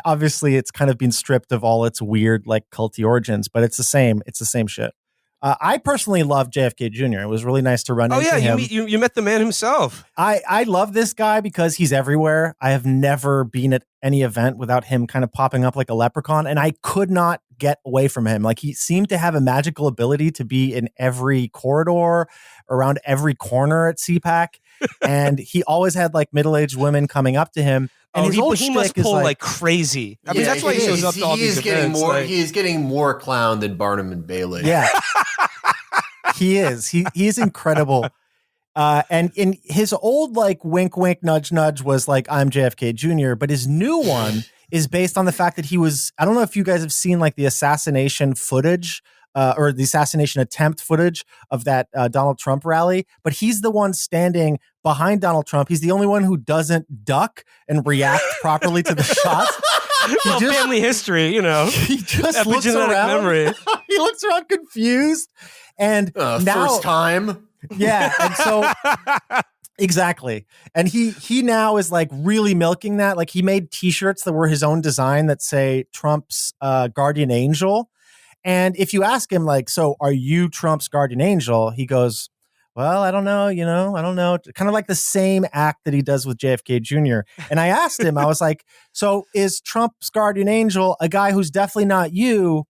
obviously it's kind of been stripped of all its weird, like, culty origins, but it's the same shit. I personally love JFK Jr. It was really nice to run into him. You met the man himself. I love this guy because he's everywhere. I have never been at any event without him kind of popping up like a leprechaun, and I could not get away from him. Like, he seemed to have a magical ability to be in every corridor, around every corner at CPAC, and he always had like middle-aged women coming up to him. And he must pull like crazy. I mean, that's why he shows up to all these events. He is getting more clown than Barnum and Bailey. Yeah, he is. He is incredible. And in his old, like, wink, wink, nudge, nudge was like, I'm JFK Jr., but his new one is based on the fact that he was, I don't know if you guys have seen like the assassination footage or the assassination attempt footage of that Donald Trump rally, but he's the one standing behind Donald Trump. He's the only one who doesn't duck and react properly to the shots. Family history, He just looks around. Memory. He looks around confused. And now, first time. Yeah. And so exactly. And he now is like really milking that. Like, he made t-shirts that were his own design that say Trump's guardian angel. And if you ask him, like, so are you Trump's guardian angel? He goes, well, I don't know, I don't know. Kind of like the same act that he does with JFK Jr. And I asked him, I was like, so is Trump's guardian angel a guy who's definitely not you,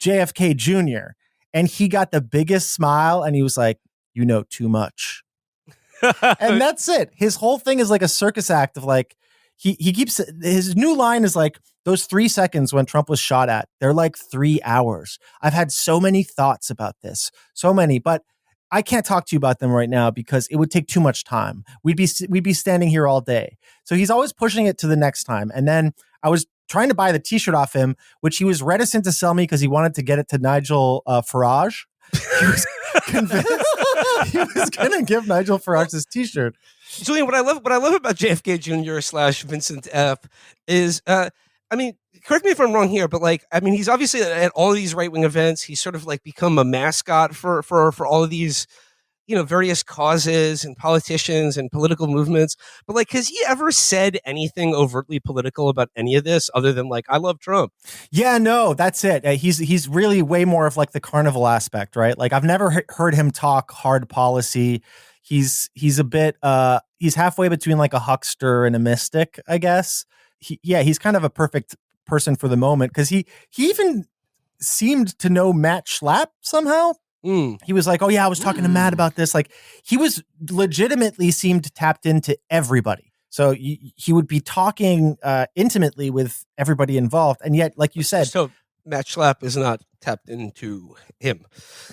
JFK Jr.? And he got the biggest smile and he was like, you know too much. And that's it. His whole thing is like a circus act of like, he keeps, his new line is like, those 3 seconds when Trump was shot at, they're like 3 hours. I've had so many thoughts about this, so many, but I can't talk to you about them right now because it would take too much time. We'd be standing here all day. So he's always pushing it to the next time. And then I was trying to buy the t-shirt off him, which he was reticent to sell me because he wanted to get it to Nigel Farage. He was convinced he was going to give Nigel Farage this t-shirt. Julian, what I love about JFK Jr. / Vincent F. is, I mean, correct me if I'm wrong here, but like, I mean, he's obviously at all of these right-wing events. He's sort of like become a mascot for all of these, various causes and politicians and political movements. But like, has he ever said anything overtly political about any of this other than like, I love Trump? Yeah, no, that's it. He's really way more of like the carnival aspect, right? Like I've never heard him talk hard policy. He's a bit, he's halfway between like a huckster and a mystic, I guess. He's kind of a perfect person for the moment because he even seemed to know Matt Schlapp somehow. He was like, oh yeah, I was talking to Matt about this. Like he was legitimately seemed tapped into everybody. So he would be talking intimately with everybody involved. And yet, like you said. So Matt Schlapp is not tapped into him.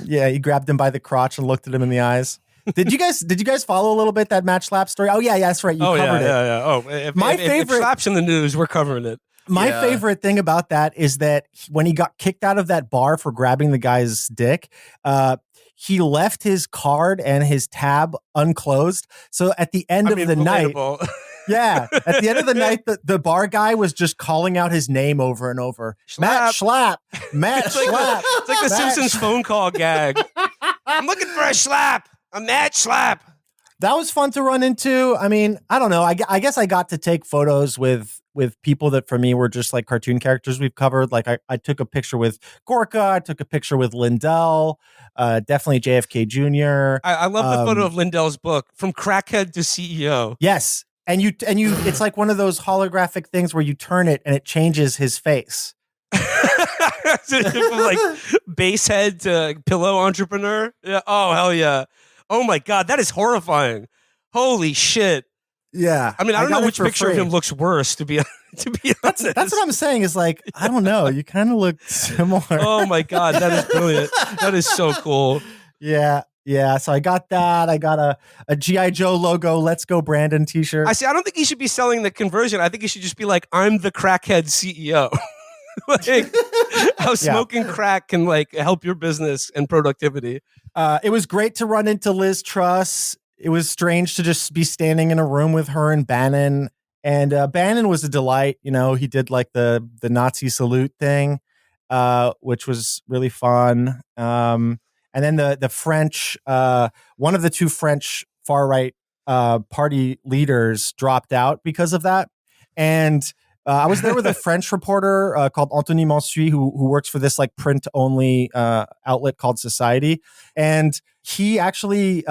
Yeah, he grabbed him by the crotch and looked at him in the eyes. Did you guys follow a little bit that Matt Schlapp story? Oh yeah, that's right. You covered it. Yeah. Oh, if Schlapp's in the news, we're covering it. My favorite thing about that is that when he got kicked out of that bar for grabbing the guy's dick, he left his card and his tab unclosed. So at the end of the night, at the end of the night, the bar guy was just calling out his name over and over. Matt Schlapp. Matt Schlapp. It's like the Simpsons phone call gag. I'm looking for a Schlapp. A Matt Schlapp. That was fun to run into. I mean, I don't know. I guess I got to take photos with people that for me were just like cartoon characters we've covered. Like I took a picture with Gorka. I took a picture with Lindell. Definitely JFK Jr. I love the photo of Lindell's book, From Crackhead to CEO. Yes. And you it's like one of those holographic things where you turn it and it changes his face. From like basehead to pillow entrepreneur. Yeah. Oh, hell yeah. Oh my God, that is horrifying. Holy shit. Yeah. I mean, I don't know which picture of him looks worse, to be honest. That's what I'm saying is like, I don't know. You kind of look similar. Oh my God, that is brilliant. That is so cool. Yeah. Yeah. So I got that. I got a G.I. Joe logo, Let's Go Brandon t-shirt. I don't think he should be selling the conversion. I think he should just be like, I'm the crackhead CEO. Like how smoking crack can like help your business and productivity. It was great to run into Liz Truss. It was strange to just be standing in a room with her and Bannon. And Bannon was a delight. He did like the Nazi salute thing, which was really fun. And then the French, one of the two French far right party leaders dropped out because of that. And I was there with a French reporter called Anthony Mansuy, who works for this like print only outlet called Society. And he actually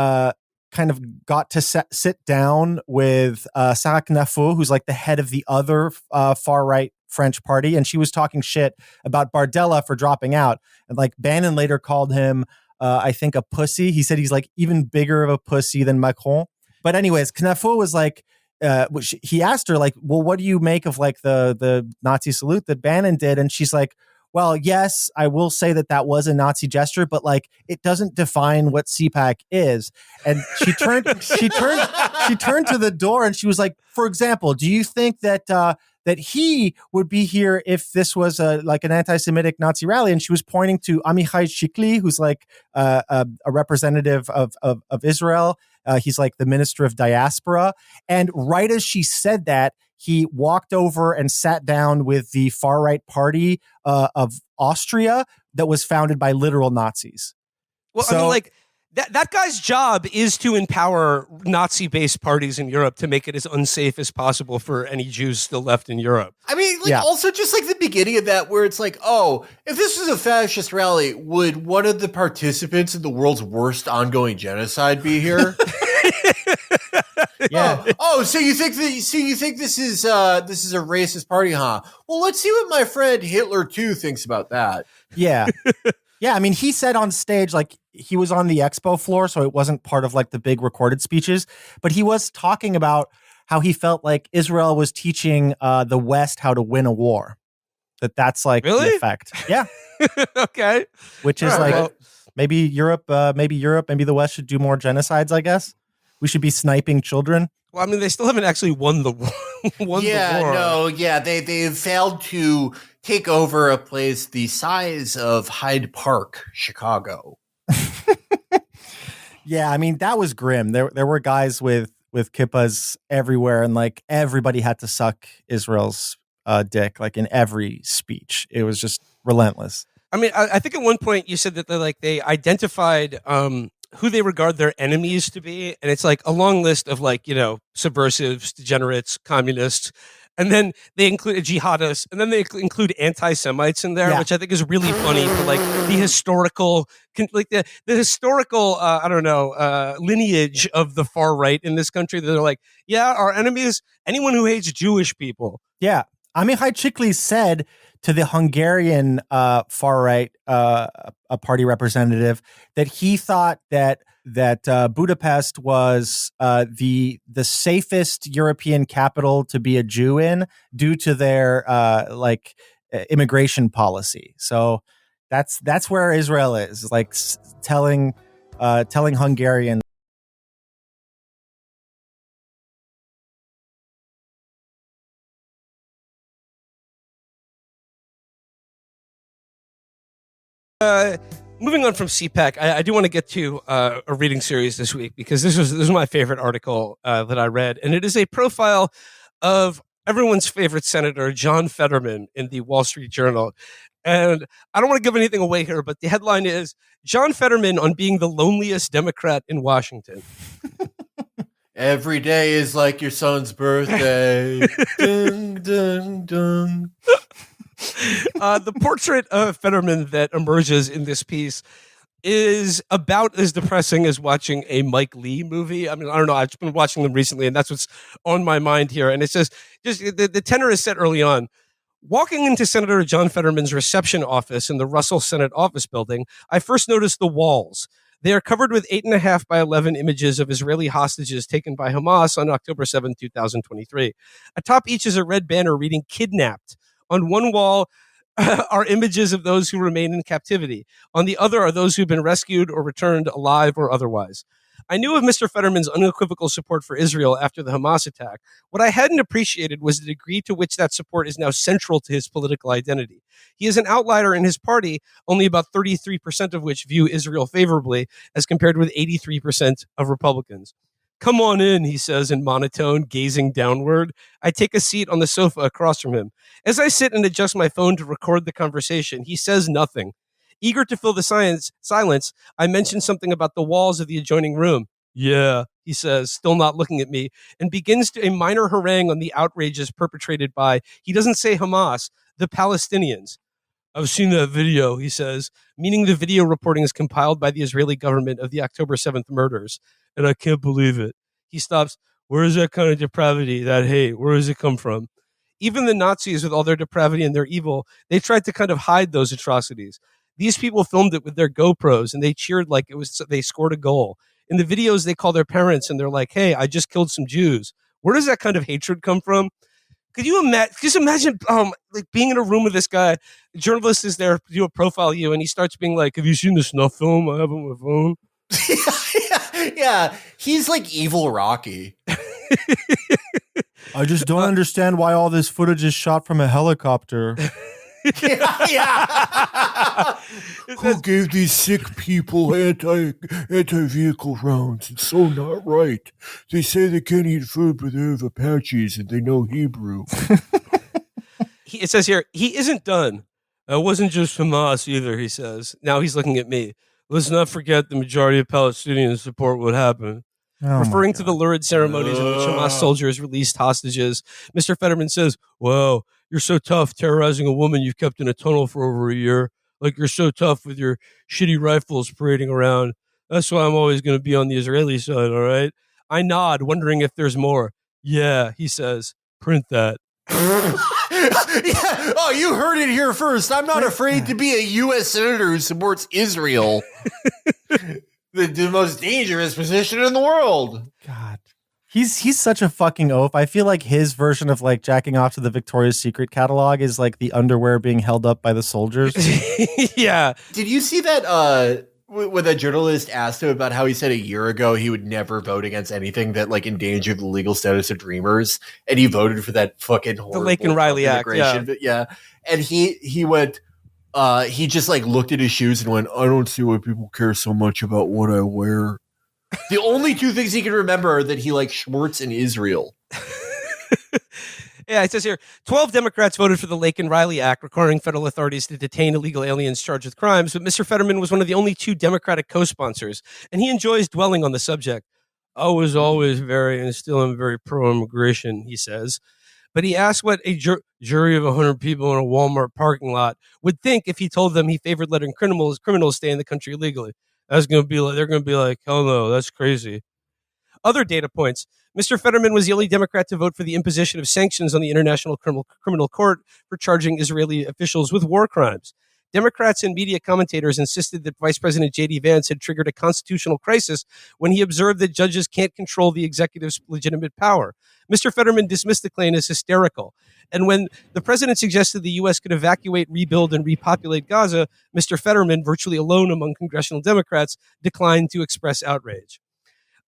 kind of got to sit down with Sarah Knafo, who's like the head of the other far right French party. And she was talking shit about Bardella for dropping out. And like Bannon later called him, I think, a pussy. He said he's like even bigger of a pussy than Macron. But anyways, Knafo was like, he asked her like, well, what do you make of like the Nazi salute that Bannon did? And she's like, well, yes, I will say that was a Nazi gesture, but like it doesn't define what CPAC is. And she turned to the door and she was like, for example, do you think that he would be here if this was like an anti-Semitic Nazi rally? And she was pointing to Amichai Shikli, who's like a representative of Israel. He's like the minister of diaspora. And right as she said that, he walked over and sat down with the far right party of Austria that was founded by literal Nazis. Well, so, I mean, like, That guy's job is to empower Nazi-based parties in Europe to make it as unsafe as possible for any Jews still left in Europe. I mean, also just like the beginning of that, where it's like, oh, if this was a fascist rally, would one of the participants in the world's worst ongoing genocide be here? Yeah. Oh, so you think this is a racist party, huh? Well, let's see what my friend Hitler too thinks about that. Yeah. Yeah, I mean, he said on stage, like, he was on the expo floor, so it wasn't part of, like, the big recorded speeches, but he was talking about how he felt like Israel was teaching the West how to win a war. That's, like, really? the effect. Yeah. Okay. Which is, maybe Europe, maybe the West should do more genocides, I guess. We should be sniping children. Well, I mean, they still haven't actually won the war. They've failed to take over a place the size of Hyde Park, Chicago. Yeah, I mean, that was grim. There were guys with kippas everywhere, and like everybody had to suck Israel's dick, like in every speech. It was just relentless. I mean, I think at one point you said that they identified who they regard their enemies to be, and it's like a long list of like, you know, subversives, degenerates, communists, and then they include jihadists, and then they include anti-Semites in there, which I think is really funny for like the historical, lineage of the far right in this country. They're like, yeah, our enemies, anyone who hates Jewish people. Yeah, Amichai Chikli said to the Hungarian far right a party representative that he thought that Budapest was the safest European capital to be a Jew in due to their immigration policy. So that's where Israel is, like telling Hungarians. Moving on from CPAC, I do want to get to a reading series this week because this was my favorite article that I read, and it is a profile of everyone's favorite senator, John Fetterman, in the Wall Street Journal. And I don't want to give anything away here, but the headline is John Fetterman on being the loneliest Democrat in Washington. Every day is like your son's birthday. Dun, dun, dun. The portrait of Fetterman that emerges in this piece is about as depressing as watching a Mike Lee movie. I mean, I don't know. I've been watching them recently, and that's what's on my mind here. And it's just the tenor is set early on. Walking into Senator John Fetterman's reception office in the Russell Senate office building, I first noticed the walls. They are covered with 8.5 by 11 images of Israeli hostages taken by Hamas on October 7, 2023. Atop each is a red banner reading "Kidnapped." On one wall are images of those who remain in captivity. On the other are those who've been rescued or returned alive or otherwise. I knew of Mr. Fetterman's unequivocal support for Israel after the Hamas attack. What I hadn't appreciated was the degree to which that support is now central to his political identity. He is an outlier in his party, only about 33% of which view Israel favorably, as compared with 83% of Republicans. "Come on in," he says in monotone, gazing downward. I take a seat on the sofa across from him. As I sit and adjust my phone to record the conversation, he says nothing. Eager to fill the silence, I mention something about the walls of the adjoining room. "Yeah," he says, still not looking at me, and begins a minor harangue on the outrages perpetrated by, he doesn't say Hamas, the Palestinians. "I've seen that video," he says, meaning the video reportings compiled by the Israeli government of the October 7th murders, "and I can't believe it." He stops. "Where is that kind of depravity, that hate? Where does it come from?" Even the Nazis, with all their depravity and their evil, they tried to kind of hide those atrocities. These people filmed it with their GoPros, and they cheered like they scored a goal. In the videos, they call their parents, and they're like, "Hey, I just killed some Jews." Where does that kind of hatred come from? Could you imagine like being in a room with this guy? The journalist is there to do a profile of you, and he starts being like, "Have you seen the snuff film I have on my phone?" Yeah, he's like evil Rocky. I just don't understand why all this footage is shot from a helicopter. Yeah. Who gave these sick people anti-vehicle rounds? It's so not right. They say they can't eat food, but they have Apaches and they know Hebrew. It says here, he isn't done. It wasn't just Hamas either, he says. Now he's looking at me. let's not forget the majority of Palestinians support what happened. Referring to the lurid ceremonies in which Hamas soldiers released hostages, Mr. Fetterman says, "Wow, you're so tough terrorizing a woman you've kept in a tunnel for over a year. Like you're so tough with your shitty rifles parading around. That's why I'm always going to be on the Israeli side, all right?" I nod, wondering if there's more. "Yeah," he says, "print that." Yeah. Oh, you heard it here first. I'm not afraid to be a U.S. senator who supports Israel. The most dangerous position in the world. God. He's such a fucking oaf. I feel like his version of like jacking off to the Victoria's Secret catalog is like the underwear being held up by the soldiers. Yeah. Did you see that when that journalist asked him about how he said a year ago he would never vote against anything that like endangered the legal status of dreamers, and he voted for that fucking horrible Lake and Riley Act, yeah. And he went he just like looked at his shoes and went, I don't see why people care so much about what I wear. The only two things he can remember are that he likes shorts in Israel. Yeah, it says here, 12 Democrats voted for the Lake and Riley Act, requiring federal authorities to detain illegal aliens charged with crimes, but Mr. Fetterman was one of the only 2 Democratic co-sponsors, and he enjoys dwelling on the subject. "I was always very, and still am very pro-immigration," he says. But he asked what a jury of 100 people in a Walmart parking lot would think if he told them he favored letting criminals stay in the country illegally. They're going to be like, hell no, that's crazy. Other data points. Mr. Fetterman was the only Democrat to vote for the imposition of sanctions on the International Criminal Court for charging Israeli officials with war crimes. Democrats and media commentators insisted that Vice President J.D. Vance had triggered a constitutional crisis when he observed that judges can't control the executive's legitimate power. Mr. Fetterman dismissed the claim as hysterical. And when the president suggested the U.S. could evacuate, rebuild, and repopulate Gaza, Mr. Fetterman, virtually alone among congressional Democrats, declined to express outrage.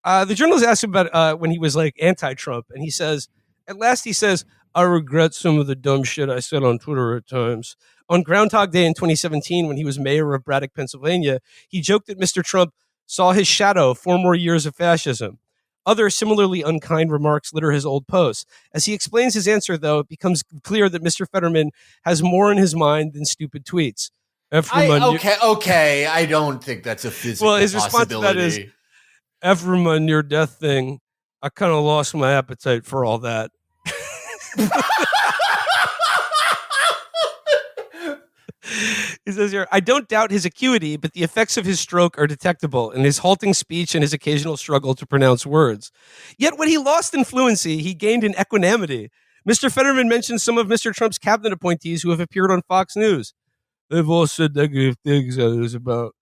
The journalist asked him about when he was like anti-Trump, and he says, at last he says, "I regret some of the dumb shit I said on Twitter at times." On Groundhog Day in 2017, when he was mayor of Braddock, Pennsylvania, he joked that Mr. Trump saw his shadow 4 more years of fascism. Other similarly unkind remarks litter his old posts. As he explains his answer, though, it becomes clear that Mr. Fetterman has more in his mind than stupid tweets. Okay, I don't think that's a physical his response to that is, after my near-death thing, I kind of lost my appetite for all that. He says here, "I don't doubt his acuity, but the effects of his stroke are detectable in his halting speech and his occasional struggle to pronounce words. Yet when he lost in fluency, he gained in equanimity. Mr. Fetterman mentions some of Mr. Trump's cabinet appointees who have appeared on Fox News. They've all said negative things that it is about.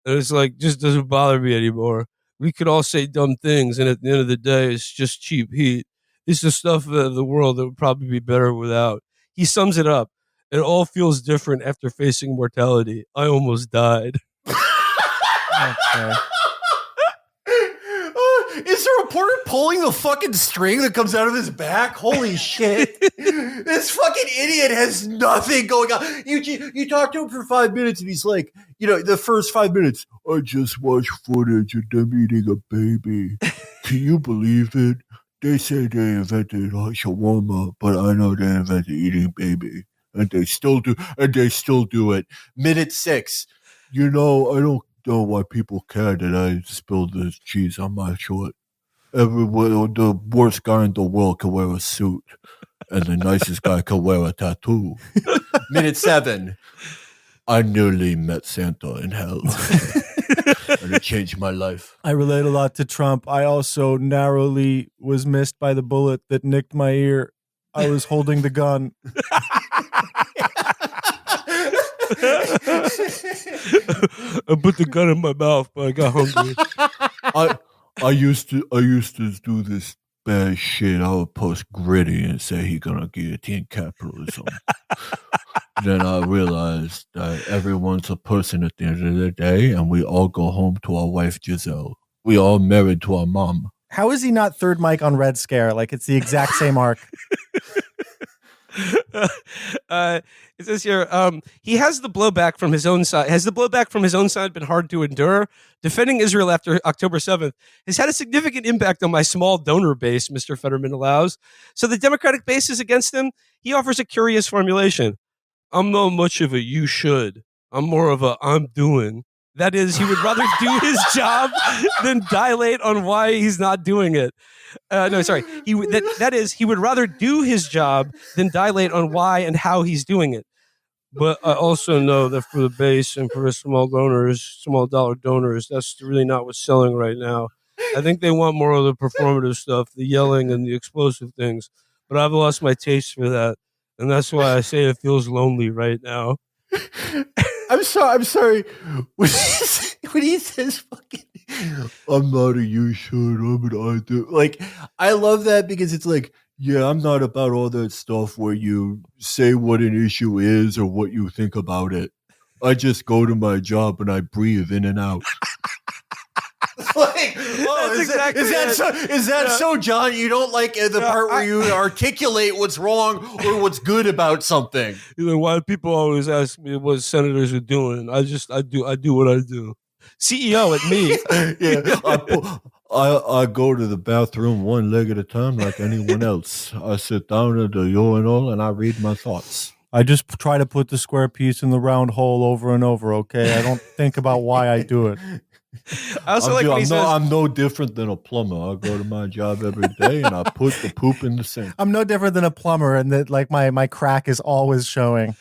And it's like, just doesn't bother me anymore. We could all say dumb things, and at the end of the day, it's just cheap heat. This is stuff of the world that would probably be better without." He sums it up. "It all feels different after facing mortality. I almost died." Okay. Is the reporter pulling the fucking string that comes out of his back? Holy shit. This fucking idiot has nothing going on. You talk to him for 5 minutes and he's like, the first 5 minutes, I just watched footage of them eating a baby. Can you believe it? They say they invented shawarma, but I know they invented eating baby. And they still do it. Minute 6. I don't know why people care that I spilled this cheese on my shirt. The worst guy in the world can wear a suit, and the nicest guy can wear a tattoo. Minute 7. I nearly met Santa in hell, and it changed my life. I relate a lot to Trump. I also narrowly was missed by the bullet that nicked my ear. I was holding the gun. I put the gun in my mouth, but I got hungry. I used to do this bad shit. I would post Gritty and say he gonna guillotine capitalism. Then I realized that everyone's a person at the end of the day, and we all go home to our wife Giselle. We all married to our mom. How is he not third Mike on Red Scare? Like it's the exact same arc. It says here, he has the blowback from his own side. Has the blowback from his own side been hard to endure? Defending Israel after October 7th has had a significant impact on my small donor base, Mr. Fetterman allows. So the Democratic base is against him. He offers a curious formulation. "I'm not much of a you should. I'm more of a I'm doing. That is, he would rather do his job than dilate on why he's not doing it. No, sorry. That is, he would rather do his job than dilate on why and how he's doing it. But I also know that for the base and for the small dollar donors, that's really not what's selling right now. I think they want more of the performative stuff, the yelling and the explosive things. But I've lost my taste for that. And that's why I say it feels lonely right now. I'm sorry. When he says fucking, I'm not a you should, I'm an I do. Like, I love that because it's like, yeah, I'm not about all that stuff where you say what an issue is or what you think about it. I just go to my job and I breathe in and out. Like, oh, is that so, John? You don't like the part where you articulate what's wrong or what's good about something? You know, why people always ask me what senators are doing? I do what I do. CEO at me. Yeah, I go to the bathroom one leg at a time like anyone else. I sit down at the urinal and I read my thoughts. I just try to put the square piece in the round hole over and over, okay? I don't think about why I do it. I also like when he says, I'm no different than a plumber. I go to my job every day and I put the poop in the sink. I'm no different than a plumber, and that like my crack is always showing.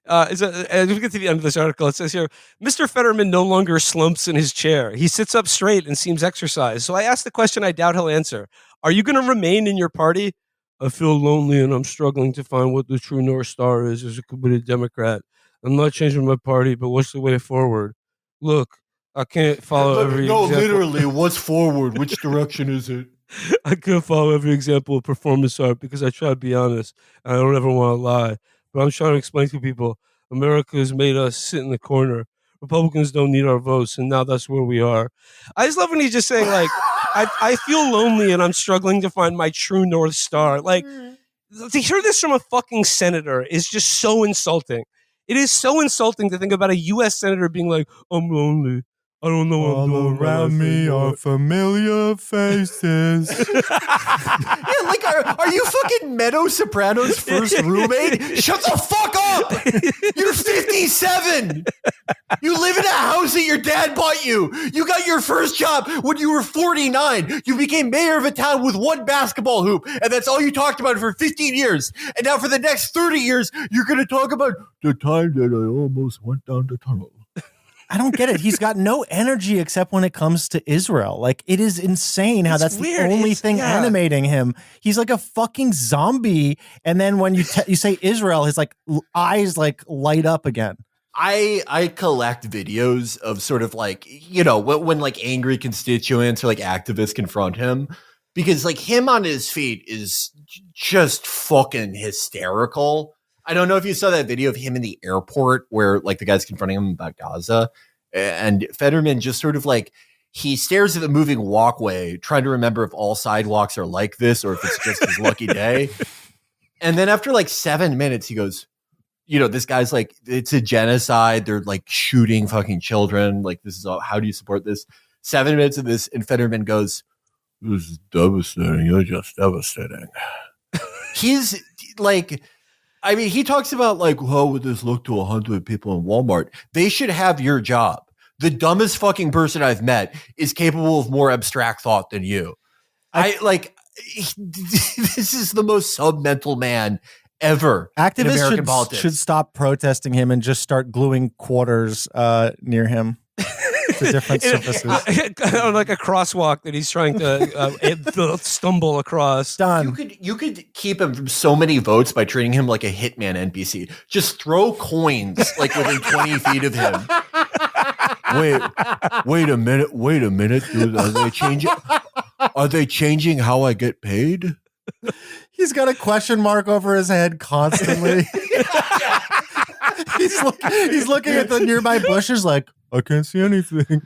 As we get to the end of this article, it says here, Mr. Fetterman no longer slumps in his chair. He sits up straight and seems exercised. So I asked the question I doubt he'll answer. Are you going to remain in your party? I feel lonely and I'm struggling to find what the true North Star is as a committed Democrat. I'm not changing my party, but what's the way forward? Look, I can't follow every example. Literally, what's forward? Which direction is it? I can't follow every example of performance art because I try to be honest and I don't ever want to lie. But I'm trying to explain to people, America has made us sit in the corner. Republicans don't need our votes, and now that's where we are. I just love when he's just saying, like, I feel lonely and I'm struggling to find my true North Star. Like, to hear this from a fucking senator is just so insulting. It is so insulting to think about a U.S. senator being like, I'm lonely. I don't know what I'm doing. All around me are familiar faces. Yeah, like, are you fucking Meadow Soprano's first roommate? Shut the fuck up! You're 57! You live in a house that your dad bought you! You got your first job when you were 49! You became mayor of a town with one basketball hoop, and that's all you talked about for 15 years! And now for the next 30 years, you're gonna talk about the time that I almost went down the tunnel. I don't get it. He's got no energy except when it comes to Israel. Like, it is insane how that's weird. The only thing animating him. He's like a fucking zombie. And then when you say Israel, his like eyes like light up again. I collect videos of sort of like, you know, when like angry constituents or like activists confront him, because like him on his feet is just fucking hysterical. I don't know if you saw that video of him in the airport where like the guy's confronting him about Gaza, and Fetterman just sort of like, he stares at the moving walkway trying to remember if all sidewalks are like this or if it's just his lucky day. And then after like 7 minutes, he goes, you know, this guy's like, it's a genocide. They're like shooting fucking children. Like, this is all, how do you support this? 7 minutes of this. And Fetterman goes, this is devastating. You're just devastating. He's like, I mean, he talks about like, how would this look to 100 people in Walmart? They should have your job. The dumbest fucking person I've met is capable of more abstract thought than you. I like, this is the most submental man ever. Activists should stop protesting him and just start gluing quarters near him to different surfaces. Like a crosswalk that he's trying to stumble across. Done. You could keep him from so many votes by treating him like a hitman NPC. Just throw coins like within 20 feet of him. Wait a minute, dude. Are they changing how I get paid? He's got a question mark over his head constantly. He's looking at the nearby bushes like, I can't see anything.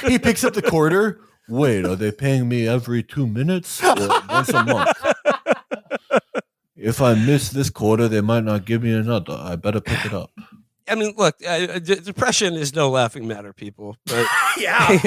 He picks up the quarter. Wait, are they paying me every 2 minutes or once a month? If I miss this quarter, they might not give me another. I better pick it up. I mean, look, depression is no laughing matter, people. But yeah.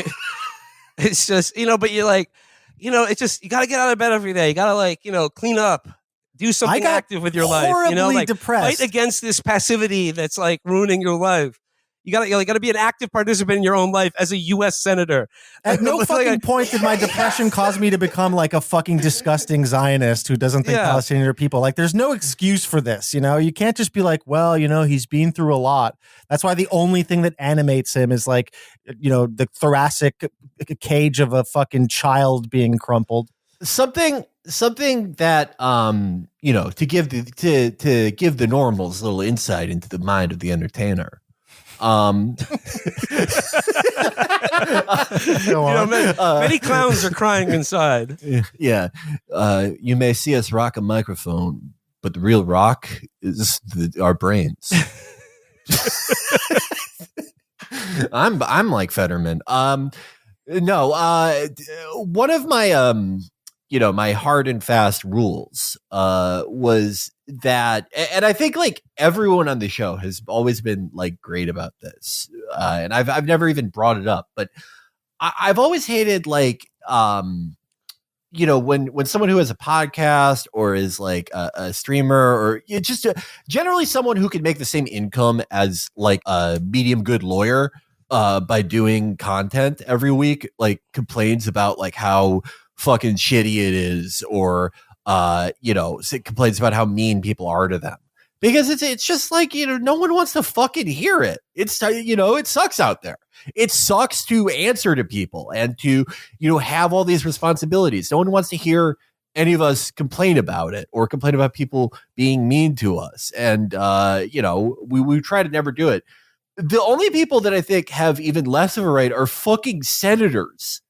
It's just, you know, but you're like, you know, it's just, you got to get out of bed every day. You got to, like, you know, clean up. Do something active with your life. You know, like, depressed. Fight against this passivity that's like ruining your life. You gotta be an active participant in your own life as a U.S. senator. At no fucking point did my depression cause me to become like a fucking disgusting Zionist who doesn't think Palestinians are people. Like, there's no excuse for this. You can't just be like, well, he's been through a lot. That's why the only thing that animates him is like, the thoracic cage of a fucking child being crumpled. Something that to give the normals a little insight into the mind of the entertainer. Many clowns are crying inside. Yeah. You may see us rock a microphone, but the real rock is our brains. I'm like Fetterman. One of my my hard and fast rules was that, and I think like everyone on the show has always been like great about this, and I've never even brought it up, but I've always hated like when someone who has a podcast or is like a streamer or just generally someone who can make the same income as like a medium good lawyer by doing content every week, like complains about like how fucking shitty it is, or complains about how mean people are to them, because it's just like, no one wants to fucking hear it. It's it sucks out there. It sucks to answer to people and to have all these responsibilities. No one wants to hear any of us complain about it or complain about people being mean to us, and we try to never do it. The only people that I think have even less of a right are fucking senators.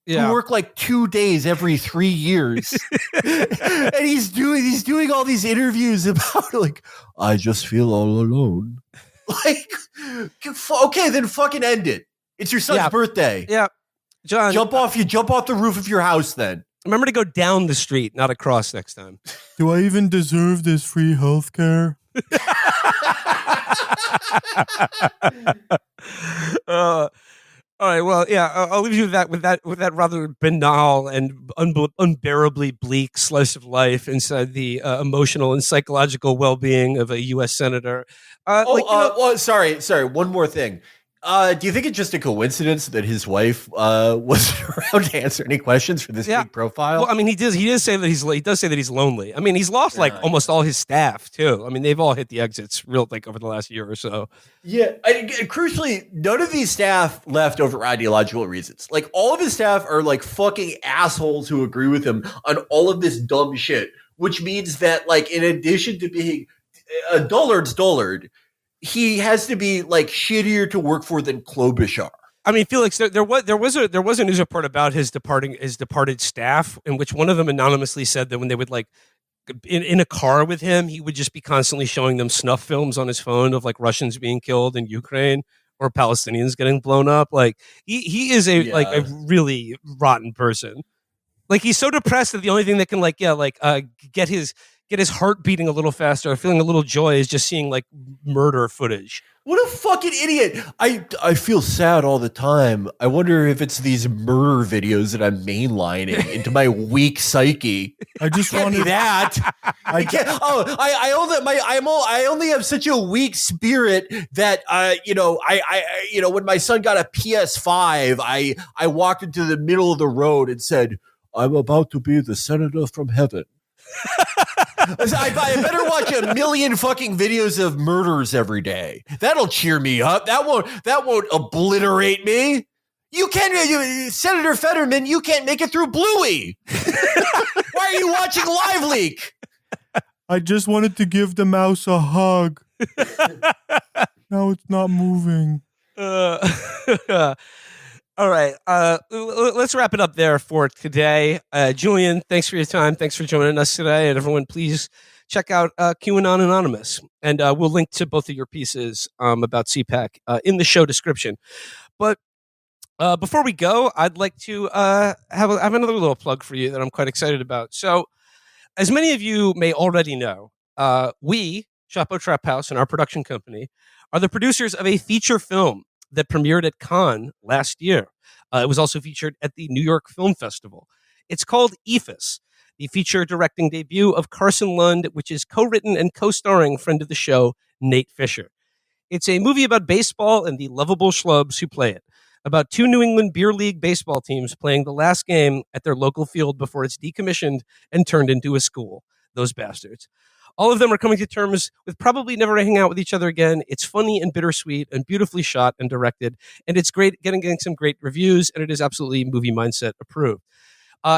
Yeah. Who work like 2 days every 3 years. And he's doing all these interviews about like, I just feel all alone. Like, okay, then fucking end it. It's your son's birthday. Yeah. John, jump off the roof of your house then. Remember to go down the street, not across next time. Do I even deserve this free health care? All right. Well, yeah, I'll leave you with that rather banal and unbearably bleak slice of life inside the emotional and psychological well-being of a U.S. senator. Sorry. One more thing. Do you think it's just a coincidence that his wife wasn't around to answer any questions for this big profile? Well, I mean, he does say that he does say that he's lonely. I mean, he's lost like almost all his staff too. I mean, they've all hit the exits over the last year or so. Yeah, crucially, none of these staff left over ideological reasons. Like, all of his staff are like fucking assholes who agree with him on all of this dumb shit, which means that, like, in addition to being a dullard, he has to be like shittier to work for than Klobuchar. I mean, Felix, there was a news report about his departed staff, in which one of them anonymously said that when they would like in a car with him, he would just be constantly showing them snuff films on his phone of like Russians being killed in Ukraine or Palestinians getting blown up. Like he is a really rotten person. Like, he's so depressed that the only thing that can get his heart beating a little faster or feeling a little joy is just seeing like murder footage. What a fucking idiot. I feel sad all the time. I wonder if it's these murder videos that I'm mainlining into my weak psyche. I just want that. I can't. I only have such a weak spirit that when my son got a PS5, I walked into the middle of the road and said, I'm about to be the senator from heaven. I better watch a million fucking videos of murders every day. That'll cheer me up. That won't obliterate me. You can't, Senator Fetterman, you can't make it through Bluey. Why are you watching Live Leak? I just wanted to give the mouse a hug. Now it's not moving. All right. Let's wrap it up there for today. Julian, thanks for your time. Thanks for joining us today. And everyone, please check out QAnon Anonymous. And we'll link to both of your pieces about CPAC in the show description. But before we go, I'd like to have another little plug for you that I'm quite excited about. So, as many of you may already know, we, Chapo Trap House and our production company, are the producers of a feature film that premiered at Cannes last year. It was also featured at the New York Film Festival. It's called EFIS, the feature directing debut of Carson Lund, which is co-written and co-starring friend of the show, Nate Fisher. It's a movie about baseball and the lovable schlubs who play it, about two New England Beer League baseball teams playing the last game at their local field before it's decommissioned and turned into a school. Those bastards. All of them are coming to terms with probably never hanging out with each other again. It's funny and bittersweet and beautifully shot and directed, and it's great, getting some great reviews, and it is absolutely Movie Mindset approved.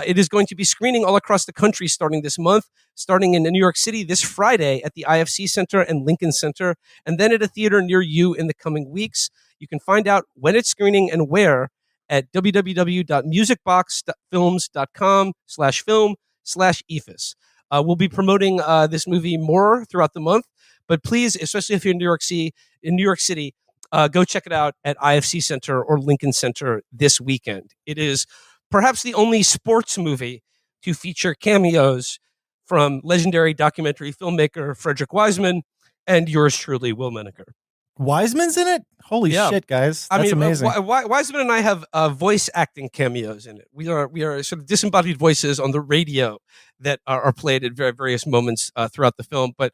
It is going to be screening all across the country starting this month, starting in New York City this Friday at the IFC Center and Lincoln Center, and then at a theater near you in the coming weeks. You can find out when it's screening and where at www.musicbox.films.com/film/EFIS. We'll be promoting this movie more throughout the month, but please, especially if you're in New York City, go check it out at IFC Center or Lincoln Center this weekend. It is perhaps the only sports movie to feature cameos from legendary documentary filmmaker Frederick Wiseman and yours truly, Will Menaker. Wiseman's in it? Holy shit, guys. That's amazing. Wiseman and I have voice acting cameos in it. We are sort of disembodied voices on the radio that are played at various moments throughout the film. But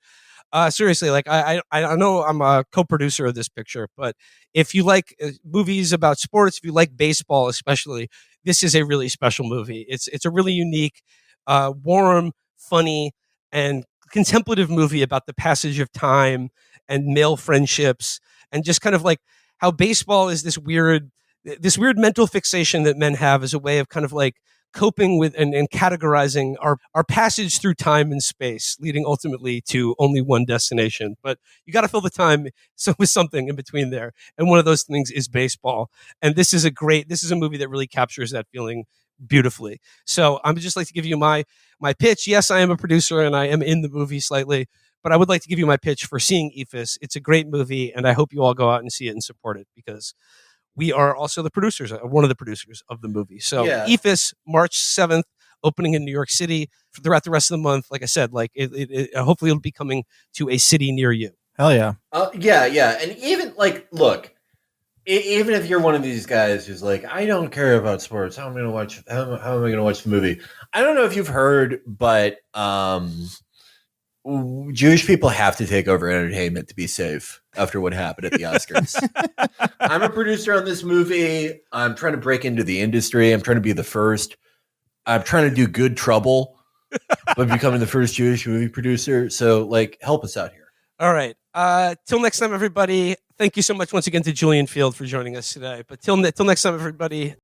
seriously, like I know I'm a co-producer of this picture, but if you like movies about sports, if you like baseball especially, this is a really special movie. It's a really unique, warm, funny, and contemplative movie about the passage of time and male friendships, and just kind of like how baseball is this weird mental fixation that men have as a way of kind of like coping with and categorizing our passage through time and space, leading ultimately to only one destination. But you got to fill the time with something in between there. And one of those things is baseball. And this is a movie that really captures that feeling beautifully. So I would just like to give you my pitch. Yes, I am a producer and I am in the movie slightly, but I would like to give you my pitch for seeing EFIS. It's a great movie, and I hope you all go out and see it and support it, because we are also one of the producers of the movie. So EFIS, March 7th, opening in New York City throughout the rest of the month. Like I said, like hopefully it'll be coming to a city near you. Hell yeah. Yeah. And even like, look, even if you're one of these guys who's like, I don't care about sports, how am I going to watch the movie? I don't know if you've heard, but Jewish people have to take over entertainment to be safe after what happened at the Oscars. I'm a producer on this movie. I'm trying to break into the industry. I'm trying to be the first. I'm trying to do good trouble by becoming the first Jewish movie producer. So, like, help us out here. All right. Till next time, everybody. Thank you so much once again to Julian Field for joining us today. But till next time, everybody.